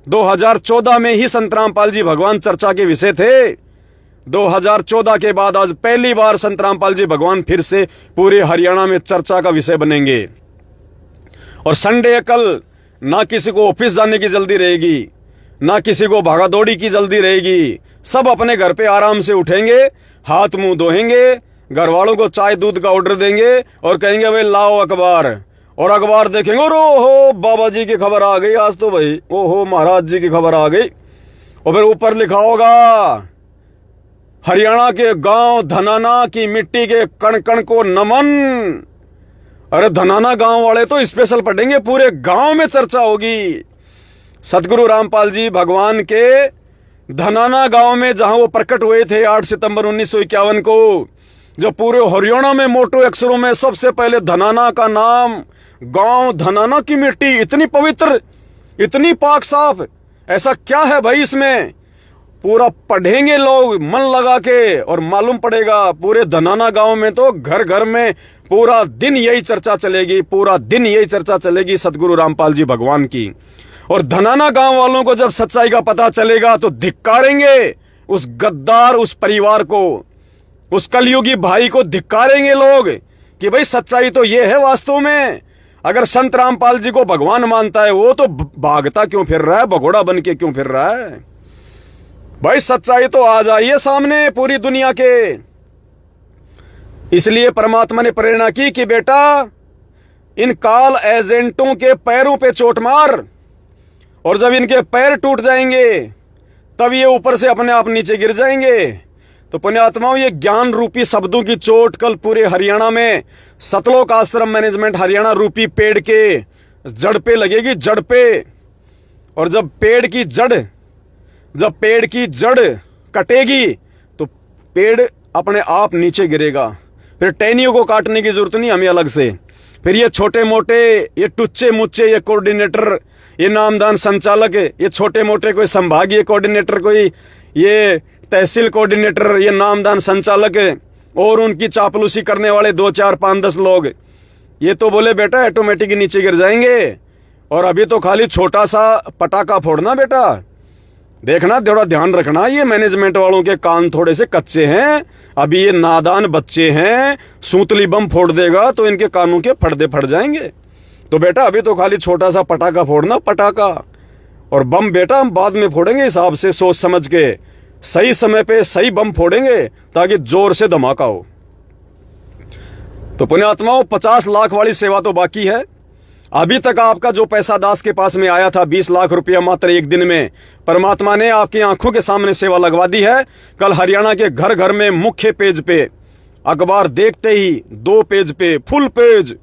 2014 में ही संत रामपाल जी भगवान चर्चा के विषय थे। 2014 के बाद आज पहली बार संत रामपाल जी भगवान फिर से पूरे हरियाणा में चर्चा का विषय बनेंगे। और संडे कल ना किसी को ऑफिस जाने की जल्दी रहेगी, ना किसी को भागादौड़ी की जल्दी रहेगी। सब अपने घर पे आराम से उठेंगे, हाथ मुंह धोएंगे, घर वालों को चाय दूध का ऑर्डर देंगे और कहेंगे भाई लाओ अखबार, और अखबार देखेंगे और ओहो बाबा जी की खबर आ गई आज तो भाई, ओहो महाराज जी की खबर आ गई। और फिर ऊपर लिखा होगा हरियाणा के गांव धनाना की मिट्टी के कण कण को नमन। अरे धनाना गांव वाले तो स्पेशल पढ़ेंगे, पूरे गांव में चर्चा होगी सतगुरु रामपाल जी भगवान के धनाना गांव में, जहां वो प्रकट हुए थे 8 सितंबर 1951 को। जो पूरे हरियाणा में मोटो अक्षरों में सबसे पहले धनाना का नाम, गांव धनाना की मिट्टी इतनी पवित्र, इतनी पाक साफ, ऐसा क्या है भाई इसमें। पूरा पढ़ेंगे लोग मन लगा के और मालूम पड़ेगा। पूरे धनाना गांव में तो घर घर में पूरा दिन यही चर्चा चलेगी, पूरा दिन यही चर्चा चलेगी सतगुरु रामपाल जी भगवान की। और धनाना गांव वालों को जब सच्चाई का पता चलेगा तो धिक्कारेंगे उस गद्दार, उस परिवार को, उस कलयुगी भाई को धिक्कारेंगे लोग कि भाई सच्चाई तो ये है वास्तव में। अगर संत रामपाल जी को भगवान मानता है वो तो भागता क्यों फिर रहा है, भगोड़ा बन के क्यों फिर रहा है। भाई सच्चाई तो आ जाइए सामने पूरी दुनिया के। इसलिए परमात्मा ने प्रेरणा की कि बेटा इन काल एजेंटों के पैरों पे चोट मार, और जब इनके पैर टूट जाएंगे तब ये ऊपर से अपने आप नीचे गिर जाएंगे। तो पुण्यात्माओं, ये ज्ञान रूपी शब्दों की चोट कल पूरे हरियाणा में सतलोक आश्रम मैनेजमेंट हरियाणा रूपी पेड़ के जड़ पे लगेगी, जड़ पे। और जब पेड़ की जड़ कटेगी तो पेड़ अपने आप नीचे गिरेगा। फिर टहनियों को काटने की जरूरत नहीं हमें अलग से। फिर ये छोटे मोटे, ये टुच्चे मुच्चे, ये कोऑर्डिनेटर, ये नामदान संचालक, ये छोटे मोटे कोई संभागीय कोऑर्डिनेटर, कोई ये तहसील कोऑर्डिनेटर, ये नामदान संचालक और उनकी चापलूसी करने वाले 2 4 5 10 लोग, ये तो बोले बेटा ऑटोमेटिक नीचे गिर जाएंगे। और अभी तो खाली छोटा सा पटाखा फोड़ना बेटा, देखना, थोड़ा ध्यान रखना, ये मैनेजमेंट वालों के कान थोड़े से कच्चे हैं, अभी ये नादान बच्चे हैं, सूतली बम फोड़ देगा तो इनके कानों के पर्दे फट जाएंगे। तो बेटा अभी तो खाली छोटा सा पटाखा फोड़ना, पटाखा, और बम बेटा हम बाद में फोड़ेंगे हिसाब से, सोच समझ के, सही समय पे सही बम फोड़ेंगे ताकि जोर से धमाका हो। तो पुण्यात्माओं, 50 लाख वाली सेवा तो बाकी है। अभी तक आपका जो पैसा दास के पास में आया था 20 लाख रुपया मात्र एक दिन में, परमात्मा ने आपकी आंखों के सामने सेवा लगवा दी है। कल हरियाणा के घर घर में मुख्य पेज पे, अखबार देखते ही 2 पेज पे, फुल पेज,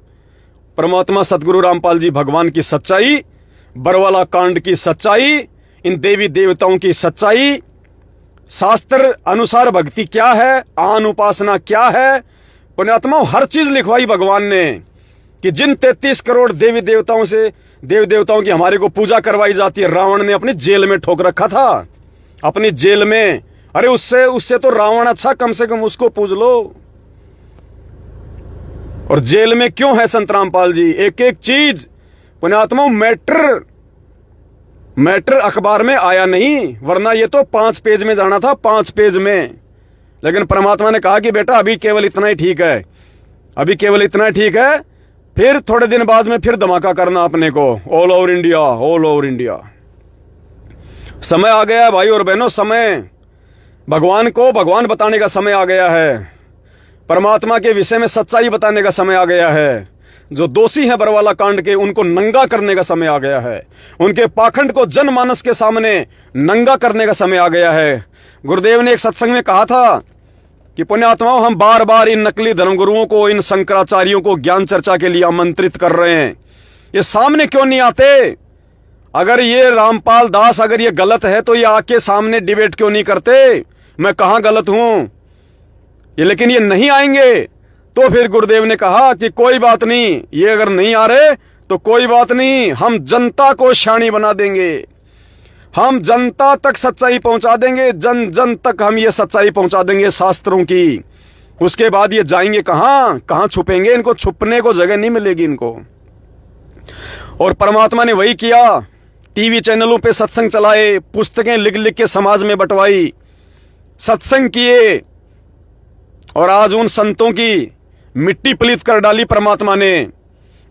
परमात्मा सतगुरु रामपाल जी भगवान की सच्चाई, बरवाला कांड की सच्चाई, इन देवी देवताओं की सच्चाई, शास्त्र अनुसार भक्ति क्या है, आन उपासना क्या है, पुण्यात्माओं हर चीज लिखवाई भगवान ने कि जिन 33 करोड़ देवी देवताओं से, देवी देवताओं की हमारे को पूजा करवाई जाती है, रावण ने अपनी जेल में ठोक रखा था, अपनी जेल में। अरे उससे तो रावण अच्छा, कम से कम उसको पूज लो। और जेल में क्यों है संत रामपाल जी? एक एक चीज पुण्यात्माओं, मैटर अखबार में आया नहीं, वरना ये तो 5 पेज में जाना था, 5 पेज में। लेकिन परमात्मा ने कहा कि बेटा अभी केवल इतना ही ठीक है, अभी केवल इतना ही ठीक है, फिर थोड़े दिन बाद में फिर धमाका करना अपने को, all over India, all over India. समय आ गया है भाई और बहनों, समय भगवान को भगवान बताने का समय आ गया है, परमात्मा के विषय में सच्चाई बताने का समय आ गया है। जो दोषी हैं बरवाला कांड के, उनको नंगा करने का समय आ गया है, उनके पाखंड को जनमानस के सामने नंगा करने का समय आ गया है। गुरुदेव ने एक सत्संग में कहा था कि पुण्यात्माओं, हम बार बार इन नकली धर्मगुरुओं को, इन शंकराचार्यों को ज्ञान चर्चा के लिए आमंत्रित कर रहे हैं, ये सामने क्यों नहीं आते? अगर ये रामपाल दास अगर ये गलत है तो ये आके सामने डिबेट क्यों नहीं करते, मैं कहां गलत हूं ये, लेकिन ये नहीं आएंगे। तो फिर गुरुदेव ने कहा कि कोई बात नहीं, ये अगर नहीं आ रहे तो कोई बात नहीं, हम जनता को शानी बना देंगे, हम जनता तक सच्चाई पहुंचा देंगे, जन जन तक हम ये सच्चाई पहुंचा देंगे शास्त्रों की। उसके बाद ये जाएंगे कहां छुपेंगे, इनको छुपने को जगह नहीं मिलेगी इनको। और परमात्मा ने वही किया, टीवी चैनलों पे सत्संग चलाए, पुस्तकें लिख लिख के समाज में बंटवाई, सत्संग किए, और आज उन संतों की मिट्टी पलीत कर डाली परमात्मा ने।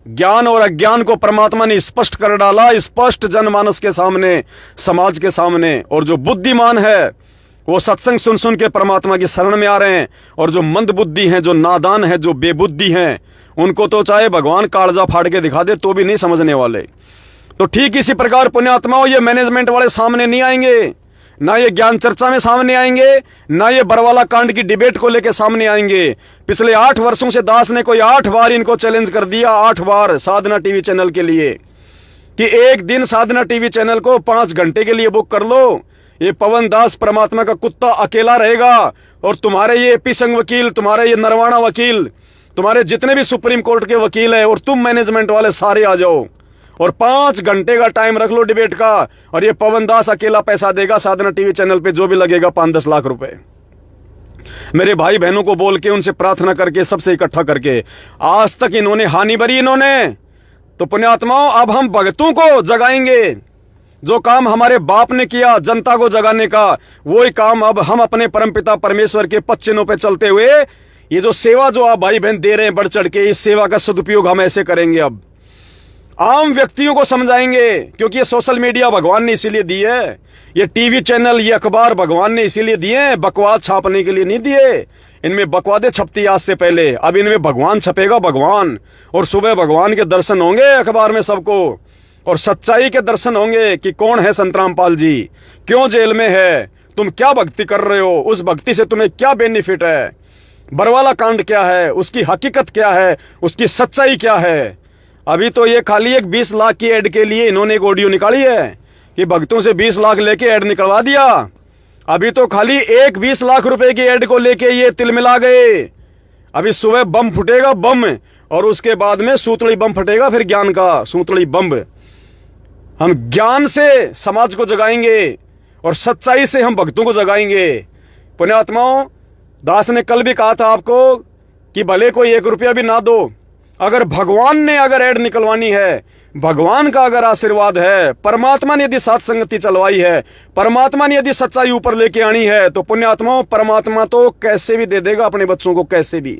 ज्ञान और अज्ञान को परमात्मा ने स्पष्ट कर डाला, स्पष्ट जनमानस के सामने, समाज के सामने। और जो बुद्धिमान है वो सत्संग सुन सुन के परमात्मा की शरण में आ रहे हैं, और जो मंद बुद्धि हैं, जो नादान हैं, जो बेबुद्धि हैं, उनको तो चाहे भगवान कालजा फाड़ के दिखा दे तो भी नहीं समझने वाले। तो ठीक इसी प्रकार पुण्यात्माओं, ये मैनेजमेंट वाले सामने नहीं आएंगे, ना ये ज्ञान चर्चा में सामने आएंगे, ना ये बरवाला कांड की डिबेट को लेके सामने आएंगे। पिछले 8 वर्षों से दास ने कोई 8 बार इनको चैलेंज कर दिया, 8 बार साधना टीवी चैनल के लिए, कि एक दिन साधना टीवी चैनल को 5 घंटे के लिए बुक कर लो। ये पवन दास परमात्मा का कुत्ता अकेला रहेगा, और तुम्हारे ये एपी संघ वकील, तुम्हारे ये नरवाणा वकील, तुम्हारे जितने भी सुप्रीम कोर्ट के वकील है, और तुम मैनेजमेंट वाले सारे आ जाओ, और 5 घंटे का टाइम रख लो डिबेट का, और ये पवन दास अकेला पैसा देगा साधना टीवी चैनल पे, जो भी लगेगा 5-10 लाख रुपए। मेरे भाई बहनों को बोल के, उनसे प्रार्थना करके, सबसे इकट्ठा करके, आज तक इन्होंने हानि भरी इन्होंने। तो पुण्यात्माओं, अब हम भक्तों को जगाएंगे। जो काम हमारे बाप ने किया जनता को जगाने का, वही काम अब हम अपने परमपिता परमेश्वर के 5 चिन्हों पे चलते हुए, ये जो सेवा जो आप भाई बहन दे रहे हैं बढ़ चढ़ के, इस सेवा का सदुपयोग हम ऐसे करेंगे। अब आम व्यक्तियों को समझाएंगे, क्योंकि ये सोशल मीडिया भगवान ने इसीलिए दी है, ये टीवी चैनल, ये अखबार भगवान ने इसीलिए दिए हैं, बकवास छापने के लिए नहीं दिए। इनमें बकवादे छपती आज से पहले, अब इनमें भगवान छपेगा, भगवान। और सुबह भगवान के दर्शन होंगे अखबार में सबको, और सच्चाई के दर्शन होंगे कि कौन है संत रामपाल जी, क्यों जेल में है, तुम क्या भक्ति कर रहे हो, उस भक्ति से तुम्हें क्या बेनिफिट है, बरवाला कांड क्या है, उसकी हकीकत क्या है, उसकी सच्चाई क्या है। अभी तो ये खाली एक 20 लाख की एड के लिए इन्होंने एक ऑडियो निकाली है कि भक्तों से 20 लाख लेके एड निकलवा दिया। अभी तो खाली एक 20 लाख रुपए की एड को लेके ये तिलमिला गए। अभी सुबह बम फुटेगा, बम, और उसके बाद में सूतली बम फटेगा, फिर ज्ञान का सूतली बम। हम ज्ञान से समाज को जगाएंगे और सच्चाई से हम भक्तों को जगाएंगे। पुण्यात्माओं, दास ने कल भी कहा था आपको कि भले कोई 1 रुपया भी ना दो, अगर भगवान ने अगर ऐड निकलवानी है, भगवान का अगर आशीर्वाद है, परमात्मा ने यदि साथ संगति चलवाई है, परमात्मा ने यदि सच्चाई ऊपर लेके आनी है, तो पुण्यात्माओं परमात्मा तो कैसे भी दे देगा अपने बच्चों को, कैसे भी,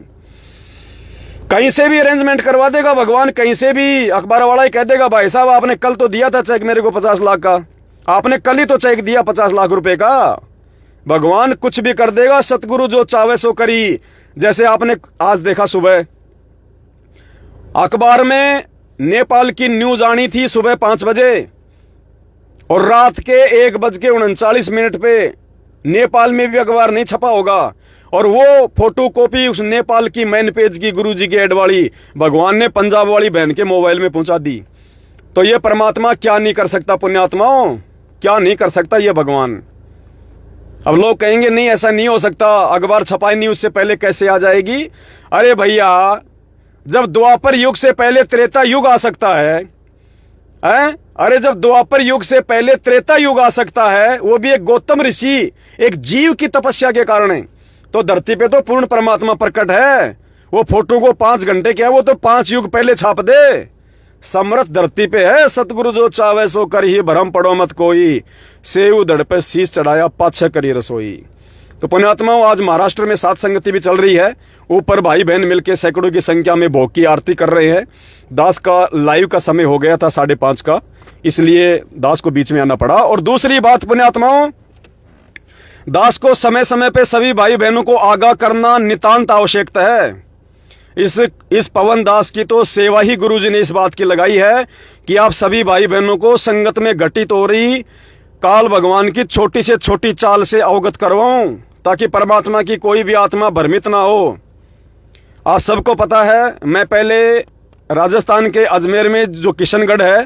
कहीं से भी अरेंजमेंट करवा देगा भगवान। कहीं से भी अखबार वाला ही कह देगा, भाई साहब आपने कल तो दिया था चेक मेरे को 50 लाख का, आपने कल ही तो चेक दिया 50 लाख रुपए का। भगवान कुछ भी कर देगा, सतगुरु जो चावे सो करी। जैसे आपने आज देखा सुबह अखबार में नेपाल की न्यूज आनी थी सुबह 5 बजे, और रात के 1:39 पे नेपाल में भी अखबार नहीं छपा होगा, और वो फोटो कॉपी उस नेपाल की मेन पेज की गुरुजी की एड वाली भगवान ने पंजाब वाली बहन के मोबाइल में पहुंचा दी। तो ये परमात्मा क्या नहीं कर सकता पुण्यात्माओं, क्या नहीं कर सकता ये भगवान। अब लोग कहेंगे नहीं ऐसा नहीं हो सकता, अखबार छपाई नहीं उससे पहले कैसे आ जाएगी। अरे भैया, जब द्वापर युग से पहले त्रेता युग आ सकता है, अरे जब द्वापर युग से पहले त्रेता युग आ सकता है, वो भी एक गौतम ऋषि, एक जीव की तपस्या के कारण, तो धरती पे तो पूर्ण परमात्मा प्रकट है। वो फोटो को 5 घंटे क्या, वो तो 5 युग पहले छाप दे। समर्थ धरती पे है, सतगुरु जो चावे सो कर ही, भरम पड़ो मत कोई, सेव धड़ पे शीश चढ़ाया पाछे करी रसोई। तो पुण्यात्माओं, आज महाराष्ट्र में सात संगति भी चल रही है। ऊपर भाई बहन मिलकर सैकड़ों की संख्या में भोग की आरती कर रहे हैं। दास का लाइव का समय हो गया था 5:30 का, इसलिए दास को बीच में आना पड़ा। और दूसरी बात पुण्यात्माओं, दास को समय समय पे सभी भाई बहनों को आगाह करना नितांत आवश्यकता है। इस पवन दास की तो सेवा ही गुरुजी ने इस बात की लगाई है कि आप सभी भाई बहनों को संगत में घटित हो रही काल भगवान की छोटी से छोटी चाल से अवगत करवाऊं, ताकि परमात्मा की कोई भी आत्मा भ्रमित ना हो। आप सबको पता है, मैं पहले राजस्थान के अजमेर में जो किशनगढ़ है,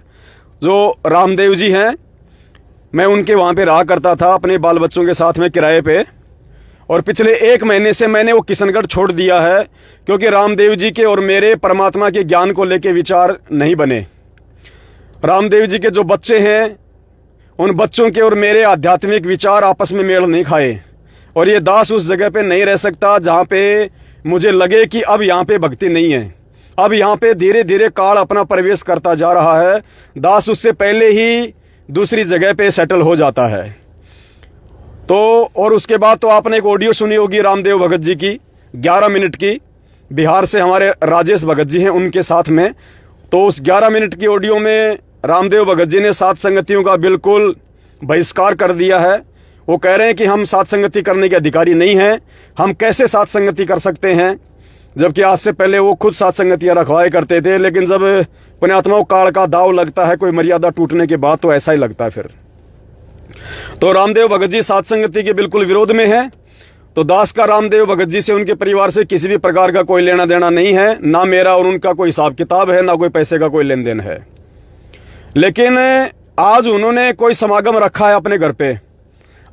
जो रामदेव जी हैं, मैं उनके वहाँ पे रहा करता था अपने बाल बच्चों के साथ में किराए पे। और पिछले 1 महीने से मैंने वो किशनगढ़ छोड़ दिया है, क्योंकि रामदेव जी के और मेरे परमात्मा के ज्ञान को लेके विचार नहीं बने। रामदेव जी के जो बच्चे हैं, उन बच्चों के और मेरे आध्यात्मिक विचार आपस में मेल नहीं खाए। और ये दास उस जगह पे नहीं रह सकता जहाँ पे मुझे लगे कि अब यहाँ पे भक्ति नहीं है। अब यहाँ पे धीरे धीरे काल अपना प्रवेश करता जा रहा है। दास उससे पहले ही दूसरी जगह पे सेटल हो जाता है। तो और उसके बाद तो आपने एक ऑडियो सुनी होगी रामदेव भगत जी की, 11 मिनट की, बिहार से हमारे राजेश भगत जी हैं उनके साथ में। तो उस 11 मिनट की ऑडियो में रामदेव भगत जी ने सात संगतियों का बिल्कुल बहिष्कार कर दिया है। वो कह रहे हैं कि हम सात संगति करने के अधिकारी नहीं हैं, हम कैसे सात संगति कर सकते हैं, जबकि आज से पहले वो खुद सात संगतियाँ रखवाए करते थे। लेकिन जब पुण्यात्माओं काल का दाव लगता है, कोई मर्यादा टूटने के बाद, तो ऐसा ही लगता है फिर। तो रामदेव भगत जी सात संगति के बिल्कुल विरोध में है। तो दास का रामदेव भगत जी से, उनके परिवार से किसी भी प्रकार का कोई लेना देना नहीं है, ना मेरा और उनका कोई हिसाब किताब है, ना कोई पैसे का कोई लेन देन है। लेकिन आज उन्होंने कोई समागम रखा है अपने घर पे।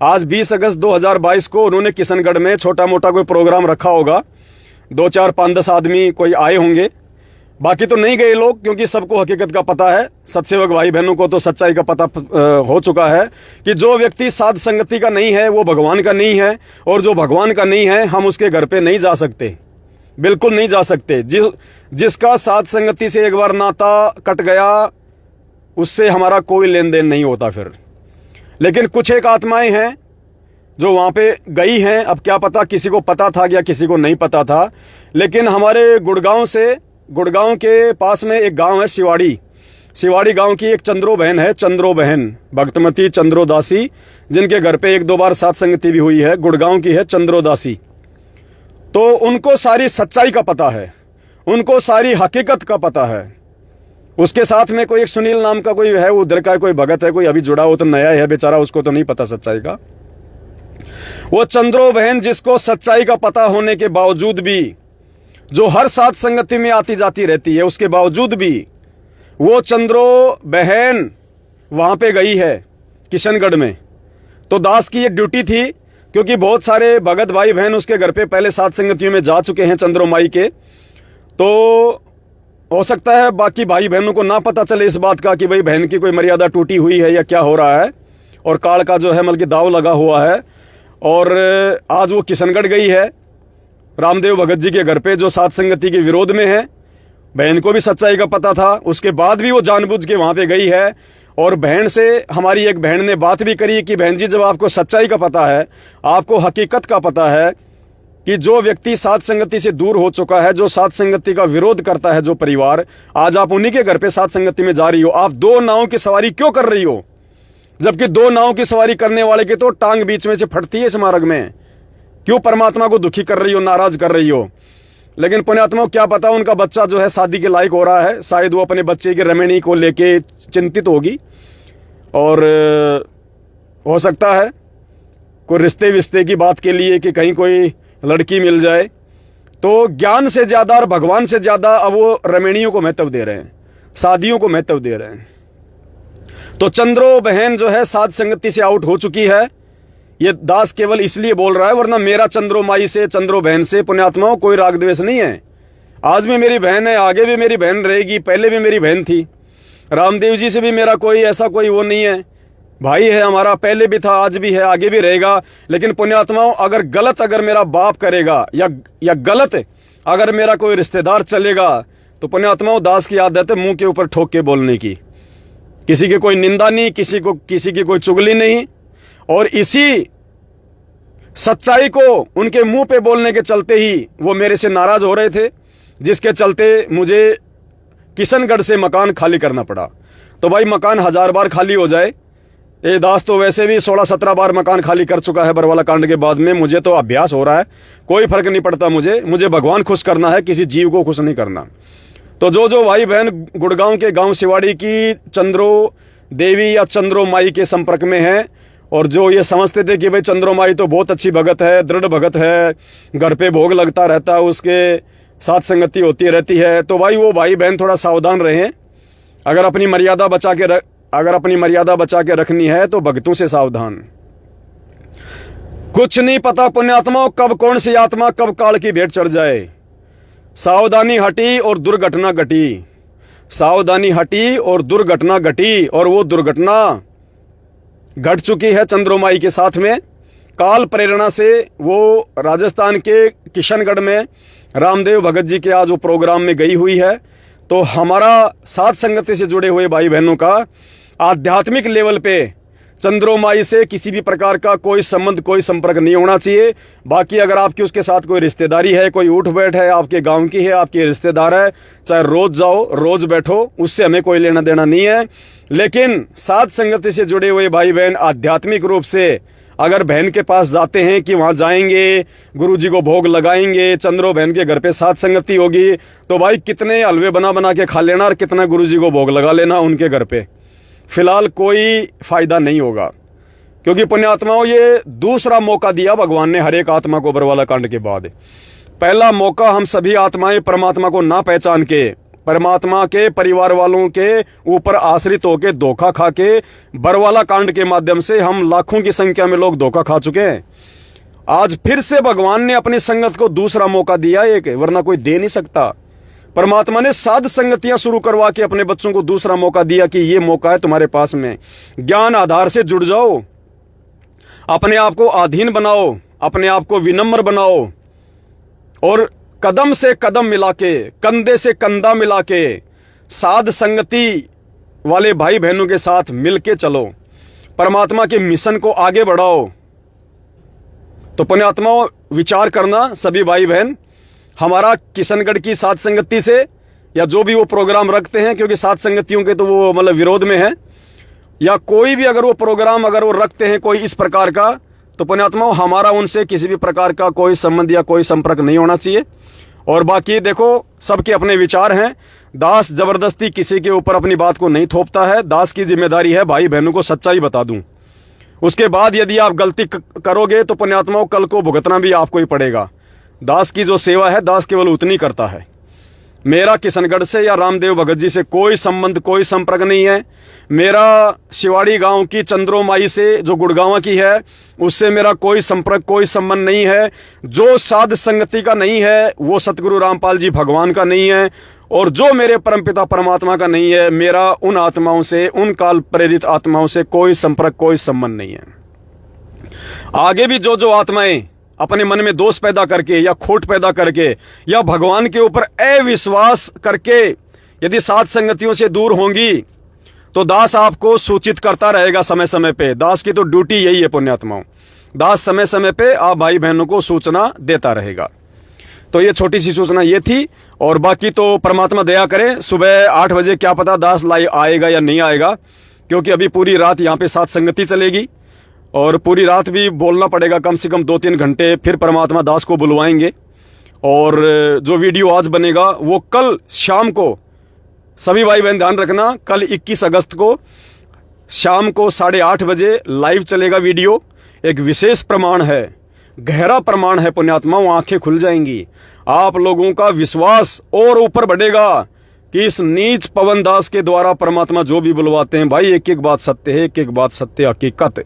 आज 20 अगस्त 2022 को उन्होंने किशनगढ़ में छोटा मोटा कोई प्रोग्राम रखा होगा, 2, 4, 5, 10 आदमी कोई आए होंगे, बाकी तो नहीं गए लोग, क्योंकि सबको हकीकत का पता है, सत्सेवक भाई बहनों को तो सच्चाई का पता हो चुका है कि जो व्यक्ति साध संगति का नहीं है वो भगवान का नहीं है, और जो भगवान का नहीं है हम उसके घर पे नहीं जा सकते, बिल्कुल नहीं जा सकते। जिसका साध संगति से एक बार नाता कट गया, उससे हमारा कोई लेन देन नहीं होता फिर। लेकिन कुछ एक आत्माएं हैं जो वहाँ पे गई हैं, अब क्या पता किसी को पता था या किसी को नहीं पता था। लेकिन हमारे गुड़गांव के पास में एक गांव है शिवाड़ी गांव की एक चंद्रो बहन है, चंद्रो बहन, भक्तमती चंद्रो दासी, जिनके घर पे 1-2 बार सात संगति भी हुई है, गुड़गांव की है चंद्रो दासी। तो उनको सारी सच्चाई का पता है, उनको सारी हकीकत का पता है। उसके साथ में कोई एक सुनील नाम का कोई है, उधर का कोई भगत है, कोई अभी जुड़ा हो, तो नया है बेचारा, उसको तो नहीं पता सच्चाई का। वो चंद्रो बहन, जिसको सच्चाई का पता होने के बावजूद भी, जो हर सात संगति में आती जाती रहती है, उसके बावजूद भी वो चंद्रो बहन वहां पे गई है किशनगढ़ में। तो दास की ये ड्यूटी थी, क्योंकि बहुत सारे भगत भाई बहन उसके घर पे पहले सात संगतियों में जा चुके हैं चंद्रोमाई के, तो हो सकता है बाकी भाई बहनों को ना पता चले इस बात का कि भाई बहन की कोई मर्यादा टूटी हुई है या क्या हो रहा है, और काल का जो है मतलब कि दाव लगा हुआ है। और आज वो किशनगढ़ गई है रामदेव भगत जी के घर पे, जो सात संगति के विरोध में है। बहन को भी सच्चाई का पता था, उसके बाद भी वो जानबूझ के वहां पे गई है। और बहन से हमारी एक बहन ने बात भी करी कि बहन जी, जब आपको सच्चाई का पता है, आपको हकीकत का पता है कि जो व्यक्ति सात संगति से दूर हो चुका है, जो सात संगति का विरोध करता है, जो परिवार, आज आप उन्हीं के घर पे सात संगति में जा रही हो। आप दो नावों की सवारी क्यों कर रही हो, जबकि दो नावों की सवारी करने वाले की तो टांग बीच में से फटती है इस मार्ग में। क्यों परमात्मा को दुखी कर रही हो, नाराज कर रही हो। लेकिन पुण्यात्मा को क्या पता, उनका बच्चा जो है शादी के लायक हो रहा है, शायद वो अपने बच्चे की रमणी को लेके चिंतित होगी, और हो सकता है कोई रिश्ते विश्ते की बात के लिए कि कहीं कोई लड़की मिल जाए। तो ज्ञान से ज्यादा और भगवान से ज्यादा अब वो रमणियों को महत्व दे रहे हैं, शादियों को महत्व दे रहे हैं। तो चंद्रो बहन जो है सात संगति से आउट हो चुकी है। ये दास केवल इसलिए बोल रहा है, वरना मेरा चंद्रो माई से, चंद्रो बहन से पुण्यात्माओं कोई राग द्वेष नहीं है। आज भी मेरी बहन है, आगे भी मेरी बहन रहेगी, पहले भी मेरी बहन थी। रामदेव जी से भी मेरा कोई ऐसा कोई वो नहीं है, भाई है हमारा, पहले भी था, आज भी है, आगे भी रहेगा। लेकिन पुण्यात्माओं, अगर गलत अगर मेरा बाप करेगा या गलत अगर मेरा कोई रिश्तेदार चलेगा, तो पुण्यात्माओं दास की आदत है मुंह के ऊपर ठोक के बोलने की। किसी की कोई निंदा नहीं, किसी की कोई चुगली नहीं। और इसी सच्चाई को उनके मुंह पे बोलने के चलते ही वो मेरे से नाराज हो रहे थे, जिसके चलते मुझे किशनगढ़ से मकान खाली करना पड़ा। तो भाई मकान 1000 बार खाली हो जाए, ये दास तो वैसे भी 16-17 बार मकान खाली कर चुका है बरवाला कांड के बाद में। मुझे तो अभ्यास हो रहा है, कोई फर्क नहीं पड़ता। मुझे भगवान खुश करना है, किसी जीव को खुश नहीं करना। तो जो भाई बहन गुड़गांव के गांव सिवाड़ी की चंद्रो देवी या चंद्रो माई के संपर्क में है, और जो ये समझते थे कि भाई चंद्रो माई तो बहुत अच्छी भगत है, दृढ़ भगत है, घर पे भोग लगता रहता है, उसके साथ संगति होती रहती है, तो भाई वो भाई बहन थोड़ा सावधान रहें। अगर अपनी मर्यादा बचा के रखनी है तो भक्तों से सावधान। कुछ नहीं पता पुण्यात्माओं, कब कौन सी आत्मा कब काल की भेंट चढ़ जाए। सावधानी हटी और दुर्घटना घटी, सावधानी हटी और दुर्घटना घटी, और वो दुर्घटना घट चुकी है चंद्रोमाई के साथ में। काल प्रेरणा से वो राजस्थान के किशनगढ़ में रामदेव भगत जी के आज वो प्रोग्राम में गई हुई है। तो हमारा सात संगति से जुड़े हुए भाई बहनों का आध्यात्मिक लेवल पे चंद्रोमाई से किसी भी प्रकार का कोई संबंध, कोई संपर्क नहीं होना चाहिए। बाकी अगर आपकी उसके साथ कोई रिश्तेदारी है, कोई उठ बैठ है, आपके गांव की है, आपके रिश्तेदार है, चाहे रोज जाओ रोज बैठो, उससे हमें कोई लेना देना नहीं है। लेकिन सात संगति से जुड़े हुए भाई बहन आध्यात्मिक रूप से अगर बहन के पास जाते हैं कि वहां जाएंगे, गुरुजी को भोग लगाएंगे, चंद्रो बहन के घर पे सात संगति होगी, तो भाई कितने हलवे बना के खा लेना और कितना गुरुजी को भोग लगा लेना उनके घर पे। फिलहाल कोई फायदा नहीं होगा, क्योंकि पुण्यात्माओं ये दूसरा मौका दिया भगवान ने हर एक आत्मा को बरवाला कांड के बाद। पहला मौका हम सभी आत्माएं परमात्मा को ना पहचान के, परमात्मा के परिवार वालों के ऊपर आश्रित होके धोखा खा के, बरवाला कांड के माध्यम से हम लाखों की संख्या में लोग धोखा खा चुके हैं। आज फिर से भगवान ने अपनी संगत को दूसरा मौका दिया एक, वरना कोई दे नहीं सकता। परमात्मा ने साध संगतियां शुरू करवा के अपने बच्चों को दूसरा मौका दिया कि ये मौका है तुम्हारे पास में। ज्ञान आधार से जुड़ जाओ, अपने आप को अधीन बनाओ, अपने आप को विनम्र बनाओ, और कदम से कदम मिला के, कंधे से कंधा मिला के साध संगति वाले भाई बहनों के साथ मिलके चलो, परमात्मा के मिशन को आगे बढ़ाओ। तो पुण्यात्माओं विचार करना सभी भाई बहन, हमारा किशनगढ़ की सात संगति से या जो भी वो प्रोग्राम रखते हैं, क्योंकि सात संगतियों के तो वो मतलब विरोध में है, या कोई भी अगर वो प्रोग्राम अगर वो रखते हैं कोई इस प्रकार का, तो पुण्यात्माओं हमारा उनसे किसी भी प्रकार का कोई संबंध या कोई संपर्क नहीं होना चाहिए। और बाकी देखो सबके अपने विचार हैं, दास जबरदस्ती किसी के ऊपर अपनी बात को नहीं थोपता है। दास की जिम्मेदारी है भाई बहनों को सच्चाई बता दूं, उसके बाद यदि आप गलती करोगे तो पुण्यात्माओं कल को भुगतना भी आपको ही पड़ेगा। दास की जो सेवा है दास केवल उतनी करता है, मेरा किशनगढ़ से या रामदेव भगत जी से कोई संबंध, कोई संपर्क नहीं है। मेरा शिवाड़ी गांव की चंद्रो माई से जो गुड़गांव की है, उससे मेरा कोई संपर्क, कोई संबंध नहीं है। जो साध संगति का नहीं है वो सतगुरु रामपाल जी भगवान का नहीं है, और जो मेरे परमपिता परमात्मा का नहीं है, मेरा उन आत्माओं से, उन काल प्रेरित आत्माओं से कोई संपर्क, कोई संबंध नहीं है। आगे भी जो जो आत्माएं अपने मन में दोष पैदा करके या खोट पैदा करके या भगवान के ऊपर अविश्वास करके यदि साध संगतियों से दूर होंगी, तो दास आपको सूचित करता रहेगा समय समय पे। दास की तो ड्यूटी यही है पुण्यात्माओं, दास समय समय पे आप भाई बहनों को सूचना देता रहेगा। तो ये छोटी सी सूचना ये थी, और बाकी तो परमात्मा दया करे। सुबह 8 बजे क्या पता दास लाइव आएगा या नहीं आएगा, क्योंकि अभी पूरी रात यहाँ पे साध संगति चलेगी, और पूरी रात भी बोलना पड़ेगा, कम से कम 2-3 घंटे। फिर परमात्मा दास को बुलवाएंगे, और जो वीडियो आज बनेगा वो कल शाम को, सभी भाई बहन ध्यान रखना, कल 21 अगस्त को शाम को 8:30 बजे लाइव चलेगा वीडियो। एक विशेष प्रमाण है, गहरा प्रमाण है पुण्यात्माओं, आंखें खुल जाएंगी, आप लोगों का विश्वास और ऊपर बढ़ेगा कि इस नीच पवन दास के द्वारा परमात्मा जो भी बुलवाते हैं भाई, एक एक बात सत्य है, एक एक बात सत्य हकीकत।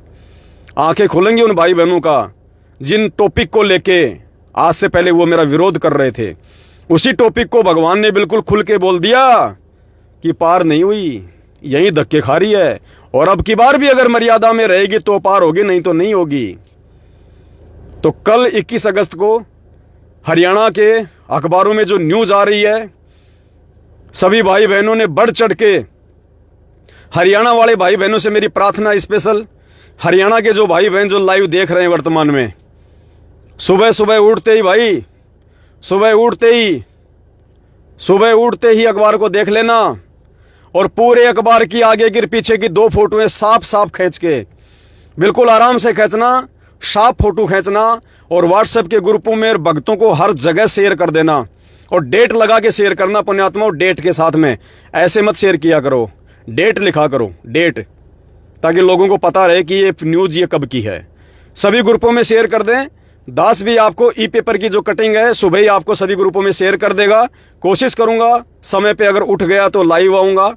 आंखें खुलेंगी उन भाई बहनों का जिन टॉपिक को लेके आज से पहले वो मेरा विरोध कर रहे थे। उसी टॉपिक को भगवान ने बिल्कुल खुल के बोल दिया कि पार नहीं हुई, यही धक्के खा रही है, और अब की बार भी अगर मर्यादा में रहेगी तो पार होगी, नहीं तो नहीं होगी। तो कल 21 अगस्त को हरियाणा के अखबारों में जो न्यूज आ रही है, सभी भाई बहनों ने बढ़ चढ़ के, हरियाणा वाले भाई बहनों से मेरी प्रार्थना स्पेशल, हरियाणा के जो भाई बहन जो लाइव देख रहे हैं वर्तमान में, सुबह सुबह उठते ही भाई, सुबह उठते ही अखबार को देख लेना, और पूरे अखबार की आगे की पीछे की 2 फोटोएं साफ साफ खींच के, बिल्कुल आराम से खींचना, साफ फोटो खींचना, और व्हाट्सएप के ग्रुपों में भक्तों को हर जगह शेयर कर देना, और डेट लगा के शेयर करना पुण्यात्मा, और डेट के साथ में ऐसे मत शेयर किया करो, डेट लिखा करो, डेट, ताकि लोगों को पता रहे कि ये न्यूज ये कब की है। सभी ग्रुपों में शेयर कर दें। दास भी आपको ई पेपर की जो कटिंग है सुबह ही आपको सभी ग्रुपों में शेयर कर देगा। कोशिश करूंगा समय पे अगर उठ गया तो लाइव आऊंगा,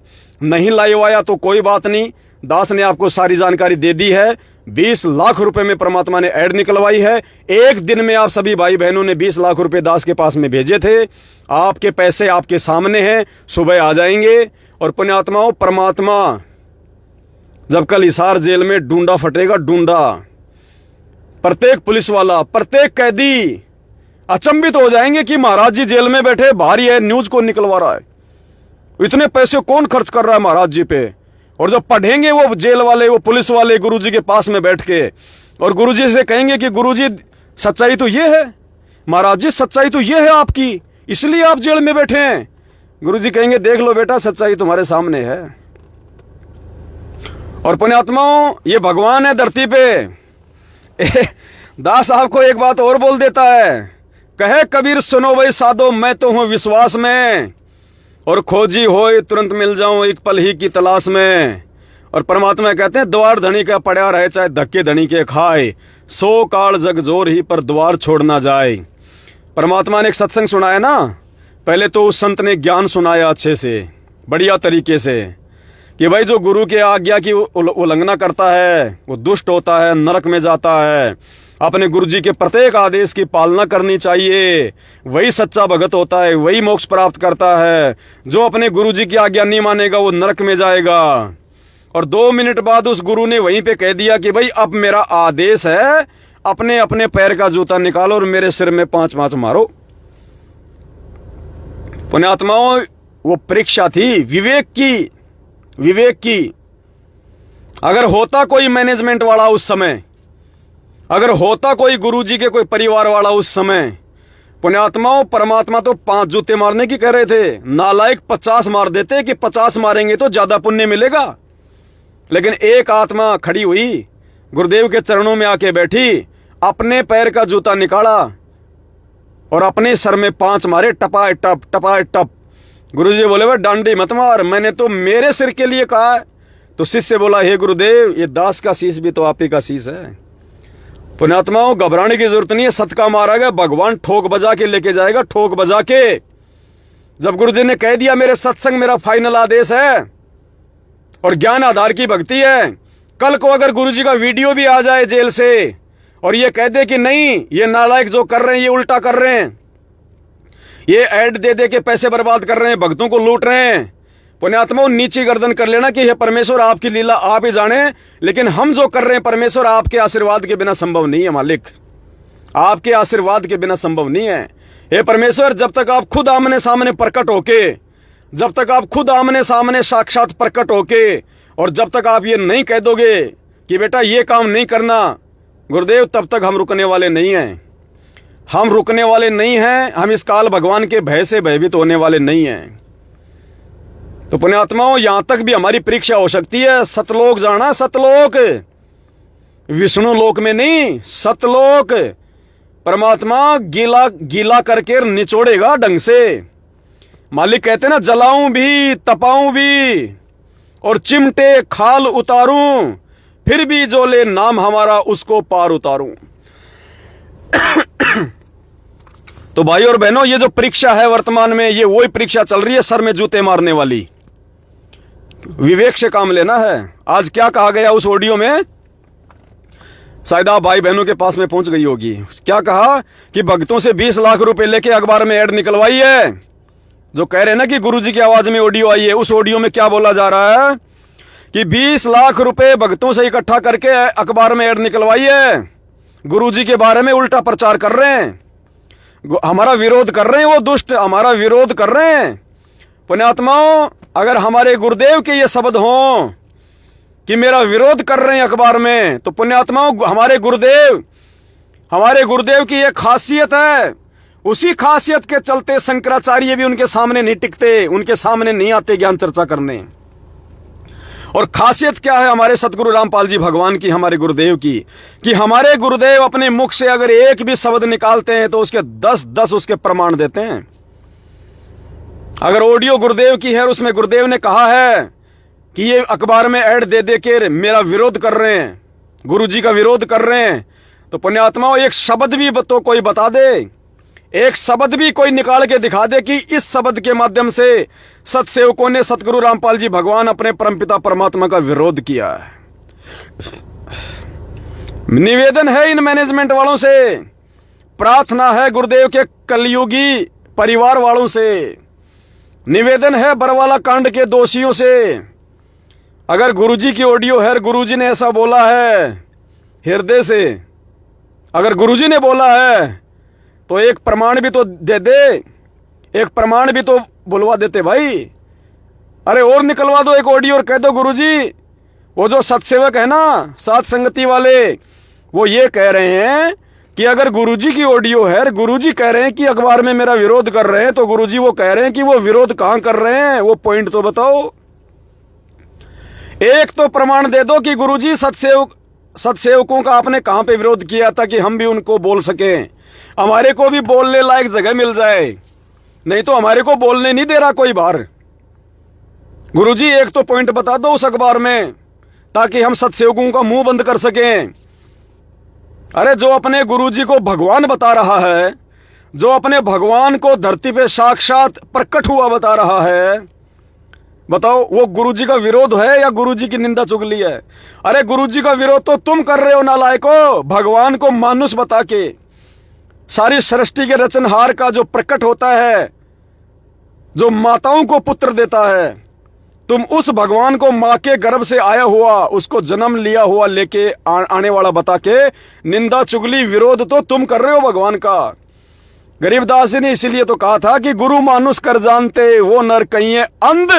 नहीं लाइव आया तो कोई बात नहीं, दास ने आपको सारी जानकारी दे दी है। 20 लाख रुपए में परमात्मा ने ऐड निकलवाई है। एक दिन में आप सभी भाई बहनों ने 20 लाख रुपए दास के पास में भेजे थे। आपके पैसे आपके सामने हैं, सुबह आ जाएंगे। और पुण्यात्माओं, परमात्मा जब कल हिसार जेल में डूंडा फटेगा, डूंडा, प्रत्येक पुलिस वाला, प्रत्येक कैदी अचंभित हो जाएंगे कि महाराज जी जेल में बैठे, भारी है, न्यूज कौन निकलवा रहा है, इतने पैसे कौन खर्च कर रहा है महाराज जी पे। और जब पढ़ेंगे वो जेल वाले, वो पुलिस वाले गुरुजी के पास में बैठ के, और गुरुजी से कहेंगे कि गुरुजी सच्चाई तो ये है, महाराज जी सच्चाई तो ये है आपकी, इसलिए आप जेल में बैठे हैं। गुरुजी कहेंगे देख लो बेटा, सच्चाई तुम्हारे सामने है। और पुण्यात्माओं, ये भगवान है धरती पे। दास आपको एक बात और बोल देता है, कहे कबीर सुनो भाई साधो, मैं तो हूं विश्वास में, और खोजी होए तुरंत मिल जाऊं एक पल ही की तलाश में। और परमात्मा कहते हैं द्वार धनी का पड़ा रहे चाहे धक्के धनी के खाए, 100 काल जग जोर ही पर द्वार छोड़ ना जाए। परमात्मा ने एक सत्संग सुनाया ना, पहले तो उस संत ने ज्ञान सुनाया अच्छे से, बढ़िया तरीके से, कि भाई जो गुरु के आज्ञा की उल्लंघना करता है वो दुष्ट होता है, नरक में जाता है। अपने गुरुजी के प्रत्येक आदेश की पालना करनी चाहिए, वही सच्चा भगत होता है, वही मोक्ष प्राप्त करता है। जो अपने गुरुजी की आज्ञा नहीं मानेगा वो नरक में जाएगा। और 2 मिनट बाद उस गुरु ने वहीं पे कह दिया कि भाई अब मेरा आदेश है, अपने अपने पैर का जूता निकालो और मेरे सिर में 5 मारो। पुण्यात्माओं, वो परीक्षा थी विवेक की। अगर होता कोई मैनेजमेंट वाला उस समय, अगर होता कोई गुरुजी के कोई परिवार वाला उस समय, पुण्यात्माओं, परमात्मा तो 5 जूते मारने की कह रहे थे, नालायक 50 मार देते कि 50 मारेंगे तो ज्यादा पुण्य मिलेगा। लेकिन एक आत्मा खड़ी हुई, गुरुदेव के चरणों में आके बैठी, अपने पैर का जूता निकाला और अपने सर में 5 मारे, टपा टप। गुरुजी बोले भाई डांडी मत मार, मैंने तो मेरे सिर के लिए कहा है। तो शिष्य बोला हे गुरुदेव, ये दास का शीश भी तो आप ही का शीश है। पुण्यात्माओं, घबराने की जरूरत नहीं है, सत का मारा गया, भगवान ठोक बजा के लेके जाएगा, ठोक बजा के। जब गुरुजी ने कह दिया मेरे सत्संग मेरा फाइनल आदेश है और ज्ञान आधार की भक्ति है, कल को अगर गुरुजी का वीडियो भी आ जाए जेल से और ये कह दे कि नहीं ये नालायक जो कर रहे हैं ये उल्टा कर रहे हैं, ये ऐड दे दे के पैसे बर्बाद कर रहे हैं, भक्तों को लूट रहे हैं, पुण्यात्माओं नीची गर्दन कर लेना कि यह परमेश्वर आपकी लीला आप ही जाने, लेकिन हम जो कर रहे हैं परमेश्वर आपके आशीर्वाद के बिना संभव नहीं है मालिक, आपके आशीर्वाद के बिना संभव नहीं है। हे परमेश्वर, जब तक आप खुद आमने सामने प्रकट होके, जब तक आप खुद आमने सामने साक्षात प्रकट होके और जब तक आप ये नहीं कह दोगे कि बेटा ये काम नहीं करना गुरुदेव, तब तक हम रुकने वाले नहीं हैं। हम रुकने वाले नहीं हैं। हम इस काल भगवान के भय से भयभीत होने वाले नहीं हैं। तो पुण्यात्माओं, यहां तक भी हमारी परीक्षा हो सकती है। सतलोक जाना, सतलोक, विष्णु लोक में नहीं, सतलोक। परमात्मा गीला गीला करके निचोड़ेगा ढंग से। मालिक कहते ना, जलाऊं भी तपाऊं भी और चिमटे खाल उतारूं, फिर भी जो ले नाम हमारा उसको पार उतारूं। तो भाई और बहनों, ये जो परीक्षा है वर्तमान में, ये वही परीक्षा चल रही है सर में जूते मारने वाली। विवेक से काम लेना है। आज क्या कहा गया उस ऑडियो में, शायद आप भाई बहनों के पास में पहुंच गई होगी। क्या कहा कि भक्तों से 20 लाख रुपए लेके अखबार में ऐड निकलवाई है। जो कह रहे हैं ना कि गुरुजी की आवाज में ऑडियो आई है, उस ऑडियो में क्या बोला जा रहा है कि 20 लाख रुपए भक्तों से इकट्ठा करके अखबार में ऐड निकलवाई है। गुरुजी के बारे में उल्टा प्रचार कर रहे हैं, हमारा विरोध कर रहे हैं, वो दुष्ट हमारा विरोध कर रहे हैं। पुण्यात्माओं, अगर हमारे गुरुदेव के ये शब्द हों कि मेरा विरोध कर रहे हैं अखबार में, तो पुण्यात्माओं, हमारे गुरुदेव की एक खासियत है। उसी खासियत के चलते शंकराचार्य भी उनके सामने नहीं टिकते, उनके सामने नहीं आते ज्ञान चर्चा करने। और खासियत क्या है हमारे सतगुरु रामपाल जी भगवान की, हमारे गुरुदेव की, कि हमारे गुरुदेव अपने मुख से अगर एक भी शब्द निकालते हैं तो उसके 10 उसके प्रमाण देते हैं। अगर ऑडियो गुरुदेव की है और उसमें गुरुदेव ने कहा है कि ये अखबार में ऐड दे दे के मेरा विरोध कर रहे हैं, गुरुजी का विरोध कर रहे हैं, तो पुण्यात्माओं, एक शब्द भी तो कोई बता दे, एक शब्द भी कोई निकाल के दिखा दे कि इस शब्द के माध्यम से सतसेवकों ने सतगुरु रामपाल जी भगवान अपने परमपिता परमात्मा का विरोध किया है। निवेदन है इन मैनेजमेंट वालों से, प्रार्थना है गुरुदेव के कलयुगी परिवार वालों से, निवेदन है बरवाला कांड के दोषियों से। अगर गुरुजी की ऑडियो है, गुरुजी ने ऐसा बोला है हृदय से, अगर गुरुजी ने बोला है तो एक प्रमाण भी तो दे दे, एक प्रमाण भी तो बुलवा देते भाई। अरे और निकलवा दो एक ऑडियो और कह दो गुरुजी, वो जो सत्सेवक है ना, साथ संगति वाले, वो ये कह रहे हैं कि अगर गुरुजी की ऑडियो है, गुरुजी कह रहे हैं कि अखबार में मेरा विरोध कर रहे हैं, तो गुरुजी वो कह रहे हैं कि वो विरोध कहां कर रहे हैं, वो पॉइंट तो बताओ। एक तो प्रमाण दे दो कि गुरुजी सत्सेवकों का आपने कहां पे विरोध किया था कि हम भी उनको बोल सके, हमारे को भी बोलने लायक जगह मिल जाए। नहीं तो हमारे को बोलने नहीं दे रहा कोई बाहर। गुरुजी एक तो पॉइंट बता दो उस अखबार में, ताकि हम सत्सेवकों का मुंह बंद कर सकें। अरे जो अपने गुरुजी को भगवान बता रहा है, जो अपने भगवान को धरती पे साक्षात प्रकट हुआ बता रहा है, बताओ वो गुरुजी का विरोध है या गुरुजी की निंदा चुगली है? अरे गुरुजी का विरोध तो तुम कर रहे हो नालायको। भगवान को मानुष बता के, सारी सृष्टि के रचनहार का जो प्रकट होता है, जो माताओं को पुत्र देता है, तुम उस भगवान को मां के गर्भ से आया हुआ, उसको जन्म लिया हुआ लेके आने वाला बता के निंदा चुगली विरोध तो तुम कर रहे हो भगवान का। गरीबदास जी ने इसीलिए तो कहा था कि गुरु मानुष कर जानते वो नर कहिए अंध।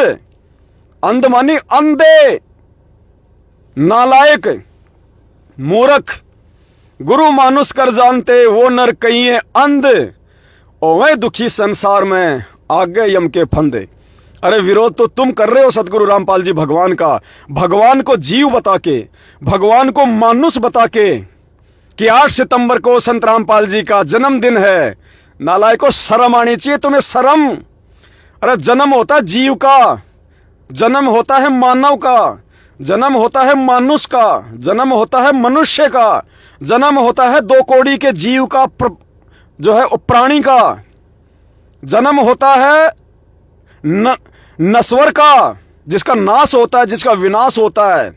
अंध मानी अंधे, नालायक, मूर्ख। गुरु मानुष कर जानते वो नर कहिए अंध, ओवे दुखी संसार में आगे यम के फंदे। अरे विरोध तो तुम कर रहे हो सतगुरु रामपाल जी भगवान का, भगवान को जीव बता के, भगवान को मानुष बता के कि 8 सितंबर को संत रामपाल जी का जन्मदिन है। नालायको, शर्म आनी चाहिए तुम्हें, शर्म। अरे जन्म होता है जीव का, जन्म होता है मानव का, जन्म होता है मानुष का, जन्म होता है मनुष्य का, जन्म होता है 2 कौड़ी के जीव का, जो है प्राणी का। जन्म होता है नश्वर का, जिसका नाश होता है, जिसका विनाश होता है।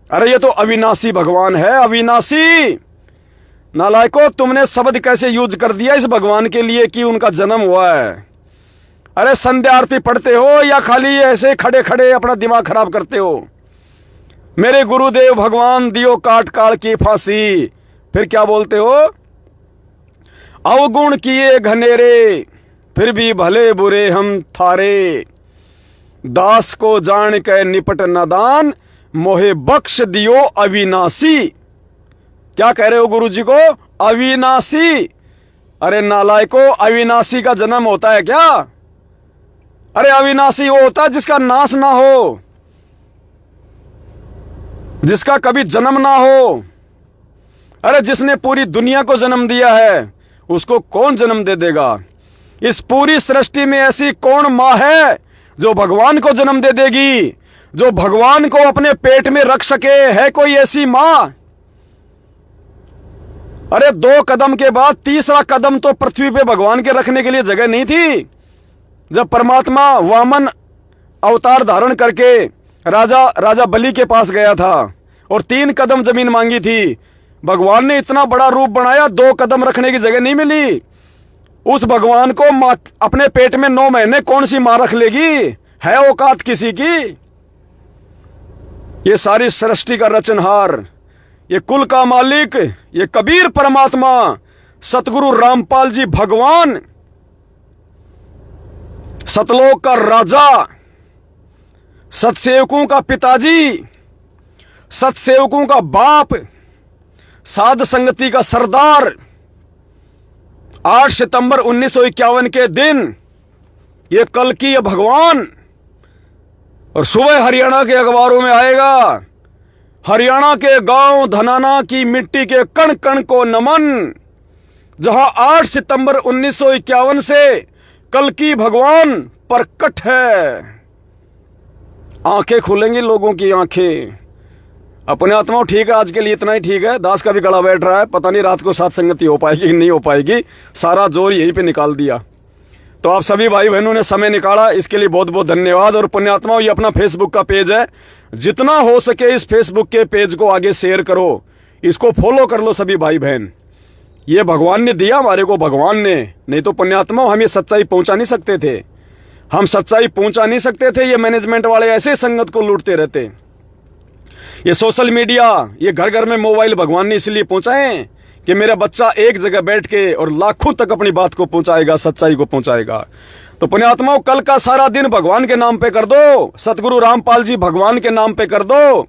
अरे ये तो अविनाशी भगवान है, अविनाशी। नालायको, तुमने शब्द कैसे यूज कर दिया इस भगवान के लिए कि उनका जन्म हुआ है। अरे संध्या आरती पढ़ते हो या खाली ऐसे खड़े खड़े अपना दिमाग खराब करते हो? मेरे गुरुदेव भगवान दियो काट काट की फांसी, फिर क्या बोलते हो? अवगुण किए घनेरे, फिर भी भले बुरे हम थारे, दास को जान के निपट नादान, मोहे बख्श दियो अविनाशी। क्या कह रहे हो गुरु जी को? अविनाशी। अरे नालायको, अविनाशी का जन्म होता है क्या? अरे अविनाशी वो होता है जिसका नाश ना हो, जिसका कभी जन्म ना हो। अरे जिसने पूरी दुनिया को जन्म दिया है, उसको कौन जन्म दे देगा? इस पूरी सृष्टि में ऐसी कौन मां है जो भगवान को जन्म दे देगी, जो भगवान को अपने पेट में रख सके? है कोई ऐसी मां? अरे 2 कदम के बाद तीसरा कदम तो पृथ्वी पे भगवान के रखने के लिए जगह नहीं थी। जब परमात्मा वामन अवतार धारण करके राजा बलि के पास गया था और 3 कदम जमीन मांगी थी, भगवान ने इतना बड़ा रूप बनाया, 2 कदम रखने की जगह नहीं मिली। उस भगवान को मां अपने पेट में 9 महीने कौन सी मां रख लेगी? है औकात किसी की? ये सारी सृष्टि का रचनहार, ये कुल का मालिक, ये कबीर परमात्मा सतगुरु रामपाल जी भगवान, सतलोक का राजा, सतसेवकों का पिताजी, सतसेवकों का बाप, साध संगति का सरदार, 8 सितंबर 1951 के दिन ये कल की ये भगवान, और सुबह हरियाणा के अखबारों में आएगा, हरियाणा के गांव धनाना की मिट्टी के कण कण को नमन, जहां 8 सितंबर 1951 से कल की भगवान प्रकट है। आंखें खुलेंगी लोगों की आंखें। अपने आत्माओं, ठीक है, आज के लिए इतना ही ठीक है। दास का भी गला बैठ रहा है, पता नहीं रात को साथ संगति हो पाएगी कि नहीं हो पाएगी। सारा जोर यहीं पे निकाल दिया। तो आप सभी भाई बहनों ने समय निकाला, इसके लिए बहुत बहुत धन्यवाद। और पुण्यात्माओं, ये अपना फेसबुक का पेज है, जितना हो सके इस फेसबुक के पेज को आगे शेयर करो, इसको फॉलो कर लो सभी भाई बहन। ये भगवान ने दिया हमारे को, भगवान ने, नहीं तो पुण्यात्माओं हम ये सच्चाई पहुंचा नहीं सकते थे। हम सच्चाई पहुंचा नहीं सकते थे, ये मैनेजमेंट वाले ऐसे संगत को लूटते रहते। ये सोशल मीडिया, ये घर घर में मोबाइल भगवान ने इसलिए पहुंचाए कि मेरा बच्चा एक जगह बैठ के और लाखों तक अपनी बात को पहुंचाएगा, सच्चाई को पहुंचाएगा। तो पुण्यात्माओं, कल का सारा दिन भगवान के नाम पे कर दो, सतगुरु रामपाल जी भगवान के नाम पे कर दो।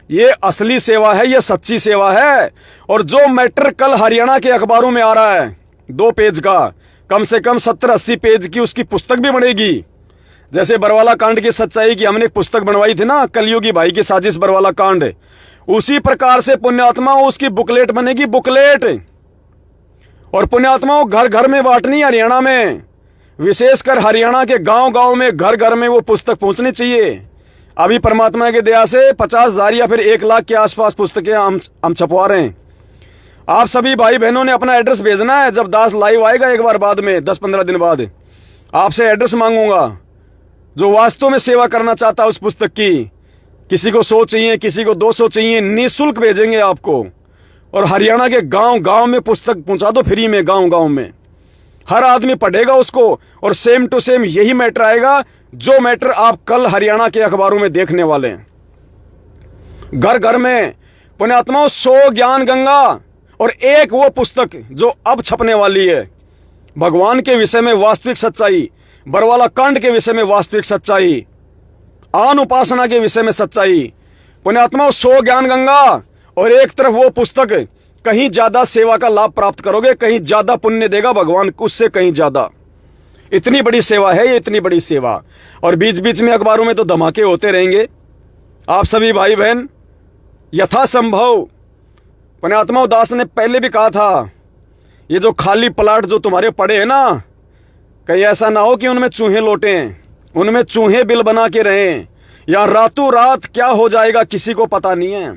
ये असली सेवा है, ये सच्ची सेवा है। और जो मैटर कल हरियाणा के अखबारों में आ रहा है 2 पेज का, कम से कम 70-80 पेज की उसकी पुस्तक भी बनेगी। जैसे बरवाला कांड की सच्चाई की हमने एक पुस्तक बनवाई थी ना, कलयुगी भाई की साजिश बरवाला कांड, उसी प्रकार से पुण्यात्माओं उसकी बुकलेट बनेगी, बुकलेट। और पुण्यात्माओं घर घर में बांटनी, हरियाणा में, विशेषकर हरियाणा के गांव गांव में, घर घर में वो पुस्तक पहुंचनी चाहिए। अभी परमात्मा की दया से 50,000 या फिर 1 लाख के आसपास पुस्तकें हम छपवा रहे हैं। आप सभी भाई बहनों ने अपना एड्रेस भेजना है। जब दास लाइव आएगा एक बार बाद में 10-15 दिन बाद, आपसे एड्रेस मांगूंगा। जो वास्तव में सेवा करना चाहता है उस पुस्तक की, किसी को 100 चाहिए, किसी को 200 चाहिए, निःशुल्क भेजेंगे आपको। और हरियाणा के गांव गांव में पुस्तक पहुंचा दो फ्री में, गांव गांव में। हर आदमी पढ़ेगा उसको और सेम टू सेम यही मैटर आएगा जो मैटर आप कल हरियाणा के अखबारों में देखने वाले हैं। घर घर में पुण्यात्माओं 100 ज्ञान गंगा और एक वो पुस्तक जो अब छपने वाली है, भगवान के विषय में वास्तविक सच्चाई, बरवाला कांड के विषय में वास्तविक सच्चाई, आन उपासना के विषय में सच्चाई। पुण्यात्माओं 100 ज्ञान गंगा और एक तरफ वो पुस्तक, कहीं ज्यादा सेवा का लाभ प्राप्त करोगे, कहीं ज्यादा पुण्य देगा भगवान, उससे कहीं ज्यादा। इतनी बड़ी सेवा है ये, इतनी बड़ी सेवा। और बीच बीच में अखबारों में तो धमाके होते रहेंगे। आप सभी भाई बहन यथासंभव, पुण्यात्मा दास ने पहले भी कहा था, ये जो खाली प्लाट जो तुम्हारे पड़े हैं ना, कहीं ऐसा ना हो कि उनमें चूहे लौटें, उनमें चूहे बिल बना के रहें। या रातों रात क्या हो जाएगा किसी को पता नहीं है,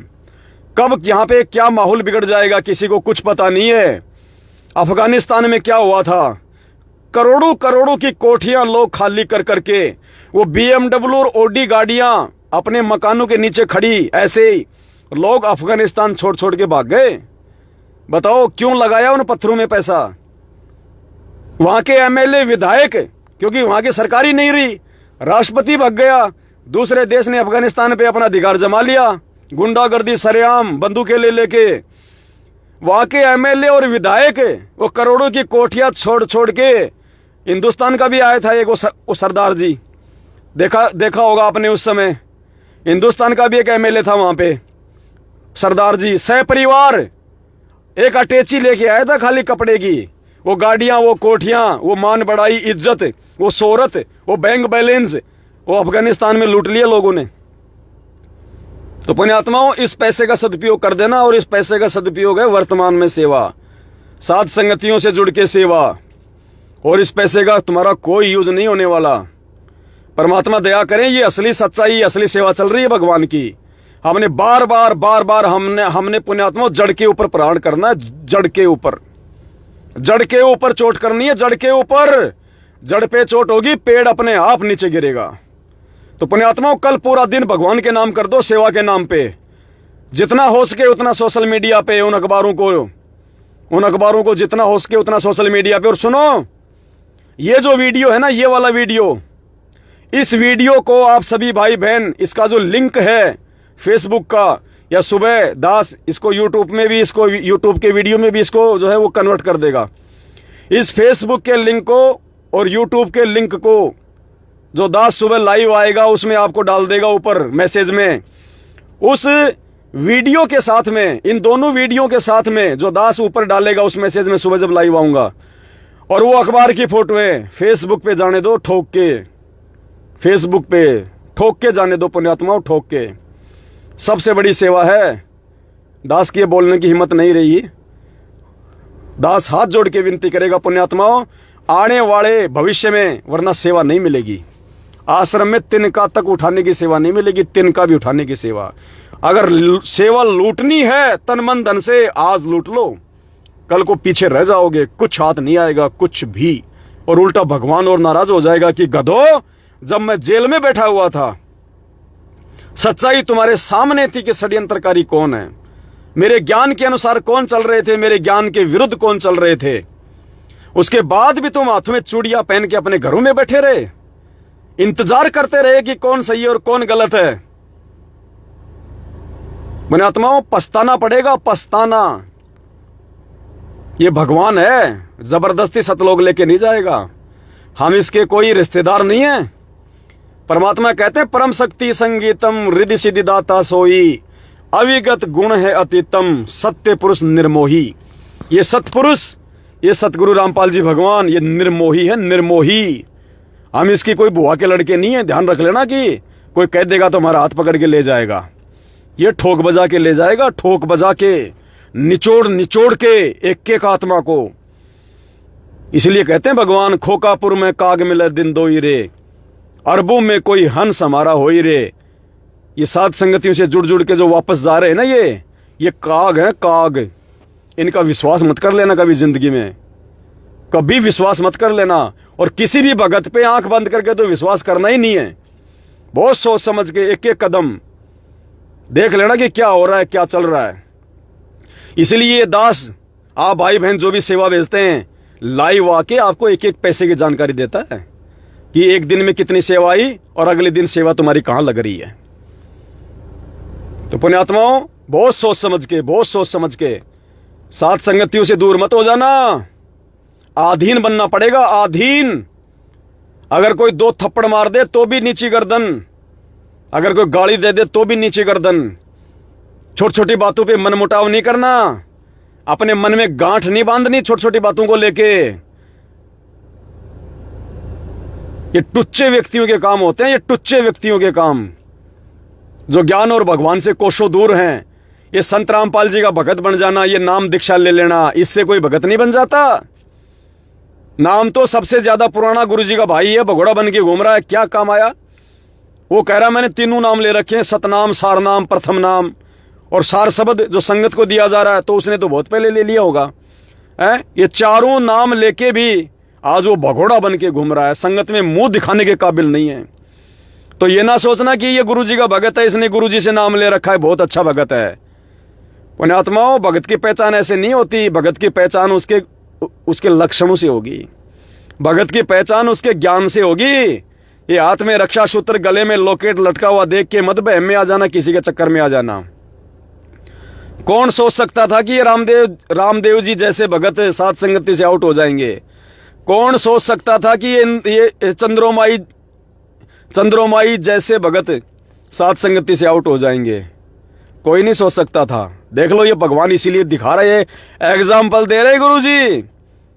कब यहाँ पे क्या माहौल बिगड़ जाएगा किसी को कुछ पता नहीं है। अफगानिस्तान में क्या हुआ था, करोड़ों करोड़ों की कोठियां लोग खाली कर करके, वो BMW और ओडी गाड़ियां अपने मकानों के नीचे खड़ी, ऐसे ही लोग अफगानिस्तान छोड़ छोड़ के भाग गए। बताओ क्यों लगाया उन पत्थरों में पैसा? वहां के MLA विधायक, क्योंकि वहां की सरकार ही नहीं रही, राष्ट्रपति भाग गया, दूसरे देश ने अफगानिस्तान पे अपना अधिकार जमा लिया, गुंडागर्दी सरेआम बंदूकें ले लेके। वहां के MLA और विधायक वो करोड़ों की कोठियां छोड़ छोड़ के, हिंदुस्तान का भी आया था एक वो सरदार जी, देखा होगा आपने उस समय, हिंदुस्तान का भी एक MLA था वहां पे, सरदार जी सहपरिवार एक अटैची लेके आया था खाली कपड़े की। वो गाड़ियां, वो कोठियां, वो मान बढ़ाई, इज्जत, वो शोहरत, वो बैंक बैलेंस, वो अफगानिस्तान में लूट लिया लोगों ने। तो पुण्यात्माओं, इस पैसे का सदुपयोग कर देना, और इस पैसे का सदुपयोग है वर्तमान में सेवा, साथ संगतियों से जुड़ के सेवा, और इस पैसे का तुम्हारा कोई यूज नहीं होने वाला। परमात्मा दया करें, ये असली सच्चाई, असली सेवा चल रही है भगवान की। हमने बार बार हमने पुण्यात्मा जड़ के ऊपर प्रहार करना है, जड़ के ऊपर चोट करनी है, जड़ के ऊपर। जड़ पे चोट होगी, पेड़ अपने आप नीचे गिरेगा। तो पुण्यात्माओं, कल पूरा दिन भगवान के नाम कर दो, सेवा के नाम पे। जितना हो सके उतना सोशल मीडिया पे उन अखबारों को जितना हो सके उतना सोशल मीडिया पे। और सुनो, ये जो वीडियो है ना, ये वाला वीडियो, इस वीडियो को आप सभी भाई बहन, इसका जो लिंक है फेसबुक का, या सुबह दास इसको यूट्यूब में भी, इसको यूट्यूब के वीडियो में भी इसको जो है वो कन्वर्ट कर देगा। इस फेसबुक के लिंक को और यूट्यूब के लिंक को जो दास सुबह लाइव आएगा उसमें आपको डाल देगा ऊपर मैसेज में। उस वीडियो के साथ में, इन दोनों वीडियो के साथ में जो दास ऊपर डालेगा उस मैसेज में सुबह जब लाइव आऊंगा, और वो अखबार की फोटो है, फेसबुक पे जाने दो ठोक के, फेसबुक पे ठोक के जाने दो पुण्यात्माओं, ठोक के। सबसे बड़ी सेवा है। दास की बोलने की हिम्मत नहीं रही, दास हाथ जोड़ के विनती करेगा पुण्यात्माओं, आने वाले भविष्य में, वरना सेवा नहीं मिलेगी। आश्रम में तिनका तक उठाने की सेवा नहीं मिलेगी, तिनका भी उठाने की सेवा। अगर सेवा लूटनी है तन मन धन से, आज लूट लो, कल को पीछे रह जाओगे, कुछ हाथ नहीं आएगा, कुछ भी। और उल्टा भगवान और नाराज हो जाएगा कि गधो, जब मैं जेल में बैठा हुआ था, सच्चाई तुम्हारे सामने थी कि षड्यंत्रकारी कौन है, मेरे ज्ञान के अनुसार कौन चल रहे थे, मेरे ज्ञान के विरुद्ध कौन चल रहे थे। उसके बाद भी तुम हाथों में चूड़ियां पहन के अपने घरों में बैठे रहे, इंतजार करते रहे कि कौन सही है और कौन गलत है। पुण्यात्माओं, पछताना पड़ेगा, पछताना। ये भगवान है, जबरदस्ती सतलोक लेके नहीं जाएगा, हम इसके कोई रिश्तेदार नहीं है। परमात्मा कहते हैं, परम शक्ति संगीतम रिद्धि सिद्धि दाता सोई, अविगत गुण है अतीतम, सत्य पुरुष निर्मोही। ये सतपुरुष, ये सतगुरु रामपाल जी भगवान, ये निर्मोही है, निर्मोही। हम इसकी कोई बुआ के लड़के नहीं है, ध्यान रख लेना कि कोई कह देगा तो हमारा हाथ पकड़ के ले जाएगा। ये ठोक बजा के ले जाएगा, ठोक बजा के, निचोड़ निचोड़ के एक एक आत्मा को। इसलिए कहते हैं भगवान, खोकापुर में काग मिले दिन दोई रे, अरबों में कोई हंस हमारा होई रे। ये सात संगतियों से जुड़ जुड़ के जो वापस जा रहे हैं ना, ये काग है, काग। इनका विश्वास मत कर लेना कभी जिंदगी में, कभी विश्वास मत कर लेना। और किसी भी भगत पे आंख बंद करके तो विश्वास करना ही नहीं है। बहुत सोच समझ के एक एक कदम देख लेना कि क्या हो रहा है, क्या चल रहा है। इसलिए ये दास, आप भाई बहन जो भी सेवा भेजते हैं, लाइव आके आपको एक एक पैसे की जानकारी देता है कि एक दिन में कितनी सेवा आई और अगले दिन सेवा तुम्हारी कहां लग रही है। तो पुण्यात्माओं, बहुत सोच समझ के सात संगतियों से दूर मत हो जाना। आधीन बनना पड़ेगा, आधीन। अगर कोई दो थप्पड़ मार दे तो भी नीची गर्दन, अगर कोई गाली दे दे तो भी नीची गर्दन। छोटी छोटी बातों पे मनमुटाव नहीं करना, अपने मन में गांठ नहीं बांधनी छोटी छोटी बातों को लेके। ये टुच्चे व्यक्तियों के काम होते हैं, ये टुच्चे व्यक्तियों के काम जो ज्ञान और भगवान से कोसों दूर हैं। ये संत रामपाल जी का भगत बन जाना, ये नाम दीक्षा ले लेना, इससे कोई भगत नहीं बन जाता। नाम तो सबसे ज्यादा पुराना गुरु जी का भाई है, भगोड़ा बन के घूम रहा है, क्या काम आया। वो कह रहा मैंने तीनों नाम ले रखे हैं, सतनाम, सारनाम, प्रथम नाम। और सार शब्द जो संगत को दिया जा रहा है तो उसने तो बहुत पहले ले लिया होगा। ये चारों नाम लेके भी आज वो भगोड़ा बन के घूम रहा है, संगत में मुंह दिखाने के काबिल नहीं है। तो ये ना सोचना कि ये गुरुजी का भगत है, इसने गुरुजी से नाम ले रखा है, बहुत अच्छा भगत है। पुण्यात्माओं, भगत की पहचान ऐसे नहीं होती। भगत की पहचान उसके लक्षणों से होगी, भगत की पहचान उसके ज्ञान से होगी। ये हाथ में रक्षा सूत्र, गले में लॉकेट लटका हुआ देख के मत बहम में आ जाना, किसी के चक्कर में आ जाना। कौन सोच सकता था कि ये रामदेव जी जैसे भगत सात संगति से आउट हो जाएंगे? कौन सोच सकता था कि ये चंद्रोमाई जैसे भगत सात संगति से आउट हो जाएंगे? कोई नहीं सोच सकता था। देख लो, ये भगवान इसीलिए दिखा रहे हैं, एग्जाम्पल दे रहे गुरुजी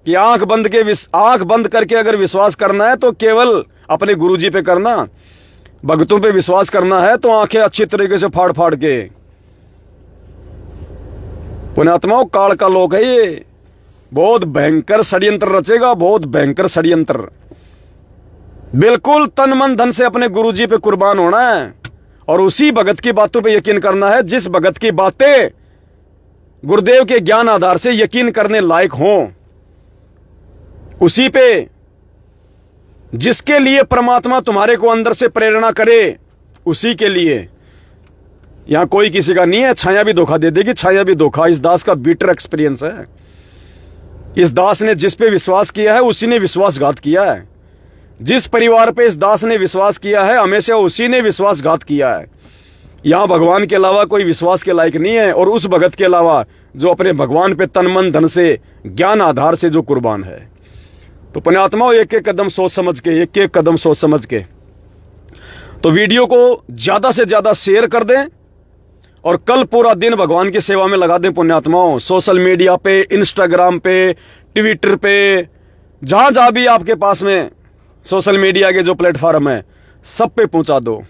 कि आंख बंद करके अगर विश्वास करना है तो केवल अपने गुरुजी पे करना। भक्तों पे विश्वास करना है तो आंखें अच्छी तरीके से फाड़ फाड़ के। पुण्यात्माओं, काल का लोक है ये, बहुत भयंकर षड्यंत्र रचेगा, बहुत भयंकर षड्यंत्र। बिल्कुल तन मन धन से अपने गुरुजी पे कुर्बान होना है और उसी भगत की बातों पे यकीन करना है जिस भगत की बातें गुरुदेव के ज्ञान आधार से यकीन करने लायक हों, उसी पे जिसके लिए परमात्मा तुम्हारे को अंदर से प्रेरणा करे, उसी के लिए। यहां कोई किसी का नहीं है। छाया भी धोखा दे देगी, छाया भी धोखा। इस दास का बीटर एक्सपीरियंस है। इस दास ने जिस पे विश्वास किया है उसी ने विश्वासघात किया है। जिस परिवार पे इस दास ने विश्वास किया है हमेशा उसी ने विश्वासघात किया है। यहां भगवान के अलावा कोई विश्वास के लायक नहीं है, और उस भगत के अलावा जो अपने भगवान पे तन मन धन से ज्ञान आधार से जो कुर्बान है। तो पुण्यात्माओं, एक एक कदम सोच समझ के तो वीडियो को ज्यादा से ज्यादा शेयर कर दें और कल पूरा दिन भगवान की सेवा में लगा दें। पुण्यात्माओं, सोशल मीडिया पे, इंस्टाग्राम पे, ट्विटर पे, जहां भी आपके पास में सोशल मीडिया के जो प्लेटफॉर्म है सब पे पहुंचा दो।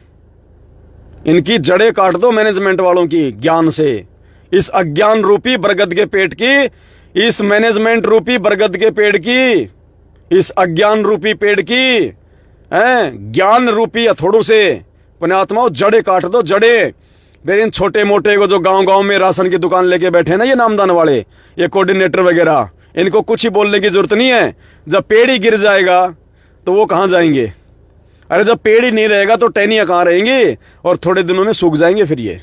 इनकी जड़ें काट दो मैनेजमेंट वालों की ज्ञान से। इस अज्ञान रूपी बरगद के पेड़ की, इस मैनेजमेंट रूपी बरगद के पेड़ की, इस अज्ञान रूपी पेड़ की ज्ञान रूपी हथौड़ों से पुण्यात्माओं जड़ें काट दो, जड़ें। फिर इन छोटे मोटे को जो गांव में राशन की दुकान लेके बैठे हैं ना, ये नामदान वाले, ये कोऑर्डिनेटर वगैरह, इनको कुछ ही बोलने की जरूरत नहीं है। जब पेड़ ही गिर जाएगा तो वो कहां जाएंगे? अरे जब पेड़ ही नहीं रहेगा तो टहनियां कहां रहेंगी? और थोड़े दिनों में सूख जाएंगे फिर ये।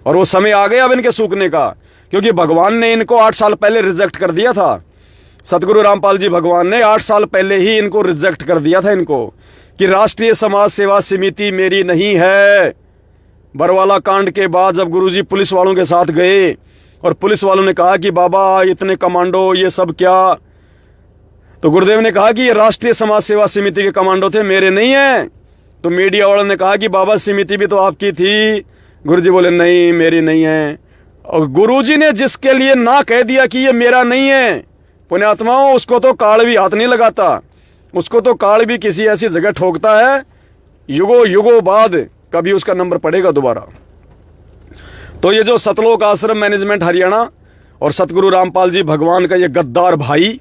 और वो समय आ गया अब इनके सूखने का, क्योंकि भगवान ने इनको 8 साल पहले रिजेक्ट कर दिया था। सतगुरु रामपाल जी भगवान ने 8 साल पहले ही इनको रिजेक्ट कर दिया था इनको, कि राष्ट्रीय समाज सेवा समिति मेरी नहीं है। बरवाला कांड के बाद जब गुरुजी पुलिस वालों के साथ गए और पुलिस वालों ने कहा कि बाबा इतने कमांडो ये सब क्या, तो गुरुदेव ने कहा कि ये राष्ट्रीय समाज सेवा समिति के कमांडो थे, मेरे नहीं है। तो मीडिया वालों ने कहा कि बाबा समिति भी तो आपकी थी। गुरुजी बोले नहीं, मेरी नहीं है। और गुरुजी ने जिसके लिए ना कह दिया कि ये मेरा नहीं है, पुण्यात्माओं, उसको तो काल भी हाथ नहीं लगाता, उसको तो काल भी किसी ऐसी जगह ठोकता है, युगों बाद कभी उसका नंबर पड़ेगा दोबारा। तो ये जो सतलोक आश्रम मैनेजमेंट हरियाणा और सतगुरु रामपाल जी भगवान का ये गद्दार भाई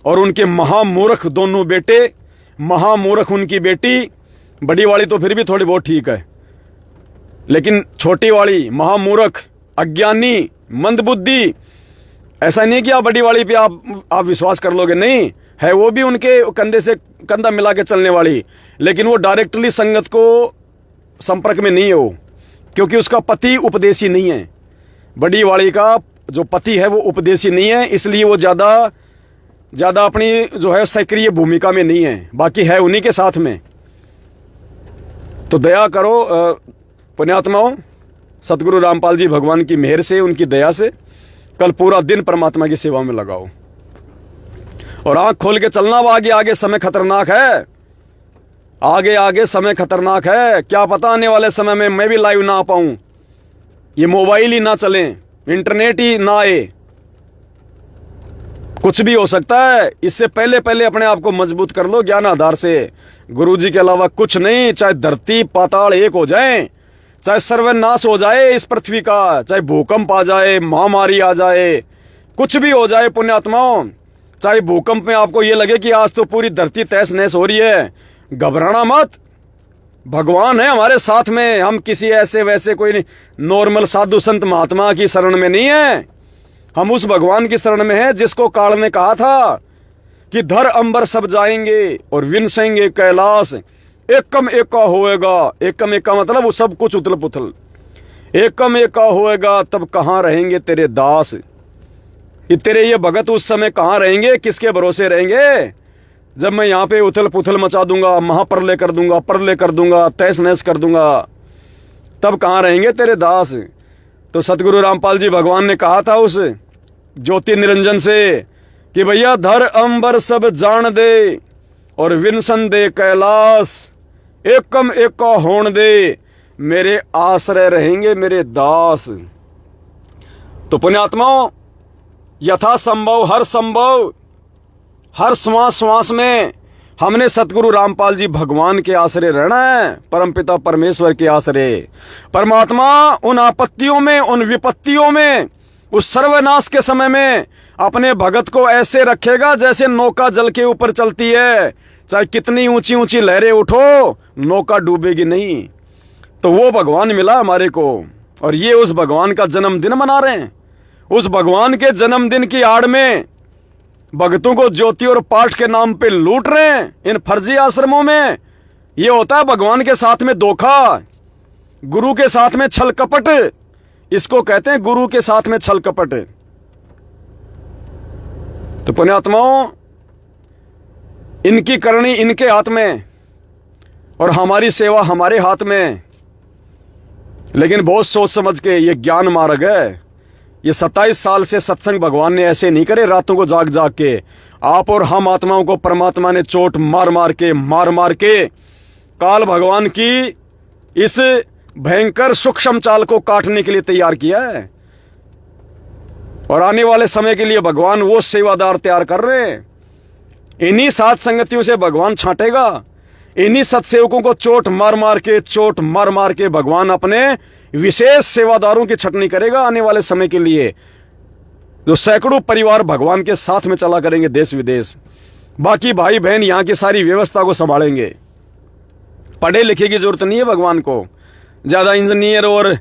और उनके महामूर्ख दोनों बेटे, महामूर्ख उनकी बेटी, बड़ी वाली तो फिर भी थोड़ी बहुत ठीक है, लेकिन छोटी वाली महामूर्ख, अज्ञानी, मंदबुद्धि। ऐसा नहीं कि आप बड़ी वाली पे आप विश्वास कर लोगे, नहीं है, वो भी उनके कंधे से कंधा मिला के चलने वाली, लेकिन वो डायरेक्टली संगत को संपर्क में नहीं है वो, क्योंकि उसका पति उपदेशी नहीं है। बड़ी वाली का जो पति है वो उपदेशी नहीं है, इसलिए वो ज्यादा अपनी जो है सक्रिय भूमिका में नहीं है, बाकी है उन्हीं के साथ में। तो दया करो पुण्यात्माओं, सतगुरु रामपाल जी भगवान की मेहर से, उनकी दया से कल पूरा दिन परमात्मा की सेवा में लगाओ और आंख खोल के चलना। वो आगे समय खतरनाक है, आगे समय खतरनाक है। क्या पता आने वाले समय में मैं भी लाइव ना आ पाऊं, ये मोबाइल ही ना चले, इंटरनेट ही ना आए, कुछ भी हो सकता है। इससे पहले अपने आप को मजबूत कर लो ज्ञान आधार से। गुरुजी के अलावा कुछ नहीं, चाहे धरती पाताल एक हो जाए, चाहे सर्वनाश हो जाए इस पृथ्वी का, चाहे भूकंप आ जाए, महामारी आ जाए, कुछ भी हो जाए पुण्यात्माओं, चाहे भूकंप में आपको ये लगे कि आज तो पूरी धरती तहस नहस हो रही है, घबराना मत। भगवान है हमारे साथ में, हम किसी ऐसे वैसे कोई नॉर्मल साधु संत महात्मा की शरण में नहीं है, हम उस भगवान की शरण में हैं जिसको काल ने कहा था कि धर अंबर सब जाएंगे और विनसेंगे कैलाश, एकम एका होएगा। एकम एका मतलब वो सब कुछ उथल पुथल। एकम एका होएगा तब कहाँ रहेंगे तेरे दास। ये तेरे ये भगत उस समय कहाँ रहेंगे, किसके भरोसे रहेंगे? जब मैं यहाँ पे उथल पुथल मचा दूंगा, महाप्रलय कर दूंगा, प्रलय कर दूंगा, तहस नहस कर दूंगा, तब कहाँ रहेंगे तेरे दास। तो सतगुरु रामपाल जी भगवान ने कहा था उस ज्योति निरंजन से कि भैया धर अंबर सब जान दे और विनसन दे कैलाश, एकम एका होण दे, मेरे आश्रय रहेंगे मेरे दास। तो पुण्यात्माओं, यथा संभव हर श्वास श्वास में हमने सतगुरु रामपाल जी भगवान के आश्रय रहना है, परमपिता परमेश्वर के आश्रय। परमात्मा उन आपत्तियों में, उन विपत्तियों में, उस सर्वनाश के समय में अपने भगत को ऐसे रखेगा जैसे नौका जल के ऊपर चलती है। चाहे कितनी ऊंची ऊंची लहरें उठो, नौका डूबेगी नहीं। तो वो भगवान मिला हमारे को, और ये उस भगवान का जन्मदिन मना रहे हैं। उस भगवान के जन्मदिन की आड़ में भक्तों को ज्योति और पाठ के नाम पे लूट रहे हैं इन फर्जी आश्रमों में। ये होता है भगवान के साथ में धोखा, गुरु के साथ में छल कपट। इसको कहते हैं गुरु के साथ में छल कपट। तो पुण्यात्माओं, इनकी करनी इनके हाथ में और हमारी सेवा हमारे हाथ में। लेकिन बहुत सोच समझ के, ये ज्ञान मार्ग है। ये 27 साल से सत्संग भगवान ने ऐसे नहीं करे रातों को जाग जाग के। आप और हम आत्माओं को परमात्मा ने चोट मार मार के काल भगवान की इस भयंकर सूक्ष्म चाल को काटने के लिए तैयार किया है। और आने वाले समय के लिए भगवान वो सेवादार तैयार कर रहे हैं। इन्हीं सात संगतियों से भगवान छांटेगा। इन्हीं सत्सेवकों को चोट मार मार के भगवान अपने विशेष सेवादारों की छटनी करेगा आने वाले समय के लिए, जो सैकड़ों परिवार भगवान के साथ में चला करेंगे देश विदेश। बाकी भाई बहन यहां की सारी व्यवस्था को संभालेंगे। पढ़े लिखे की जरूरत नहीं है भगवान को, ज्यादा इंजीनियर और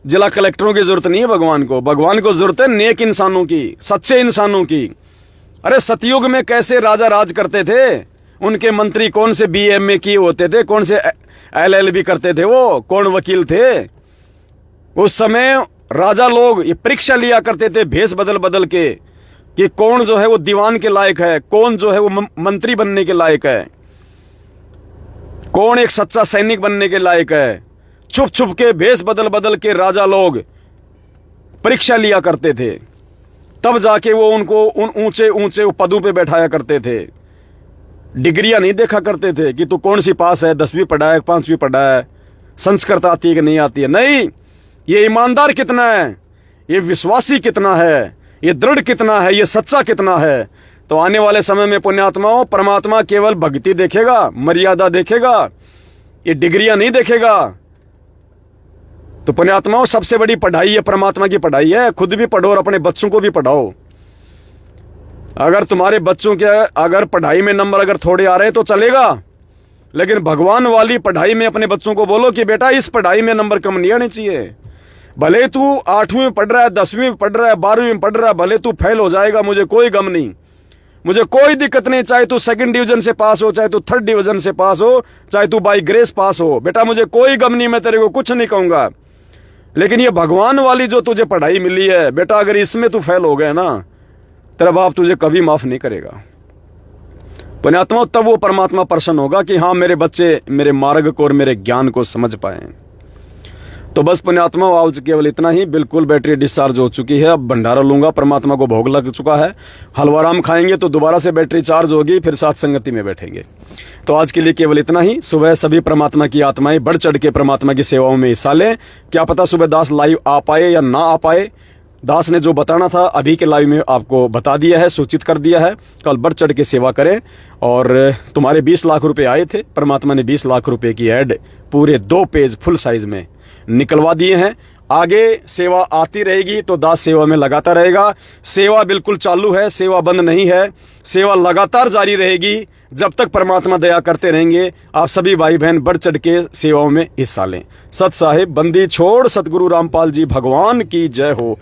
जिला कलेक्टरों की जरूरत नहीं है भगवान को। भगवान को जरूरत है नेक इंसानों की, सच्चे इंसानों की। अरे सतयुग में कैसे राजा राज करते थे, उनके मंत्री कौन से BA किए होते थे, कौन से LLB करते थे, वो कौन वकील थे। उस समय राजा लोग ये परीक्षा लिया करते थे भेष बदल बदल के कि कौन जो है वो दीवान के लायक है, कौन जो है वो मंत्री बनने के लायक है, कौन एक सच्चा सैनिक बनने के लायक है। छुप छुप के भेष बदल बदल के राजा लोग परीक्षा लिया करते थे, तब जाके वो उनको उन ऊंचे ऊंचे पदों पे बैठाया करते थे। डिग्रियां नहीं देखा करते थे कि तू कौन सी पास है, 10वीं पढ़ा है, 5वीं पढ़ा है, संस्कृत आती है कि नहीं आती है। नहीं, ये ईमानदार कितना है, ये विश्वासी कितना है, ये दृढ़ कितना है, ये सच्चा कितना है। तो आने वाले समय में पुण्यात्माओं, परमात्मा केवल भक्ति देखेगा, मर्यादा देखेगा, ये डिग्रियां नहीं देखेगा। तो पुण्यात्माओं, सबसे बड़ी पढ़ाई है परमात्मा की पढ़ाई है। खुद भी पढ़ो और अपने बच्चों को भी पढ़ाओ। अगर तुम्हारे बच्चों के अगर पढ़ाई में नंबर अगर थोड़े आ रहे हैं तो चलेगा, लेकिन भगवान वाली पढ़ाई में अपने बच्चों को बोलो कि बेटा इस पढ़ाई में नंबर कम नहीं आने चाहिए। भले तू 8वीं में पढ़ रहा है, 10वीं में पढ़ रहा है, 12वीं में पढ़ रहा है, भले तू फेल हो जाएगा, मुझे कोई गम नहीं, मुझे कोई दिक्कत नहीं। चाहे तू 2nd डिवीजन से पास हो, चाहे तू 3rd डिवीजन से पास हो, चाहे तू बाई ग्रेस पास हो, बेटा मुझे कोई गम नहीं, मैं तेरे को कुछ नहीं कहूंगा। लेकिन ये भगवान वाली जो तुझे पढ़ाई मिली है बेटा, अगर इसमें तू फेल हो गया ना, तेरा बाप तुझे कभी माफ नहीं करेगा। पुण्यात्मा, तब वो परमात्मा प्रसन्न होगा कि हाँ मेरे बच्चे मेरे मार्ग को और मेरे ज्ञान को समझ पाए। तो बस पुण्यात्मा, आज केवल इतना ही। बिल्कुल बैटरी डिस्चार्ज हो चुकी है। अब भंडारा लूंगा, परमात्मा को भोग लग चुका है। हलवाराम खाएंगे तो दोबारा से बैटरी चार्ज होगी, फिर साथ संगति में बैठेंगे। तो आज के लिए केवल इतना ही। सुबह सभी परमात्मा की आत्माएं बढ़ चढ़ के परमात्मा की सेवाओं में हिस्सा लें। क्या पता सुबह दास लाइव आ पाए या ना आ पाए। दास ने जो बताना था अभी के लाइव में आपको बता दिया है, सूचित कर दिया है। कल बढ़ चढ़ के सेवा करें। और तुम्हारे 20 लाख रुपए आए थे, परमात्मा ने 20 लाख रुपए की ऐड पूरे 2 पेज फुल साइज में निकलवा दिए हैं। आगे सेवा आती रहेगी तो दास सेवा में लगाता रहेगा। सेवा बिल्कुल चालू है, सेवा बंद नहीं है, सेवा लगातार जारी रहेगी जब तक परमात्मा दया करते रहेंगे। आप सभी भाई बहन बढ़ चढ़ के सेवाओं में हिस्सा लें। सत साहिब बंदी छोड़ सतगुरु रामपाल जी भगवान की जय हो।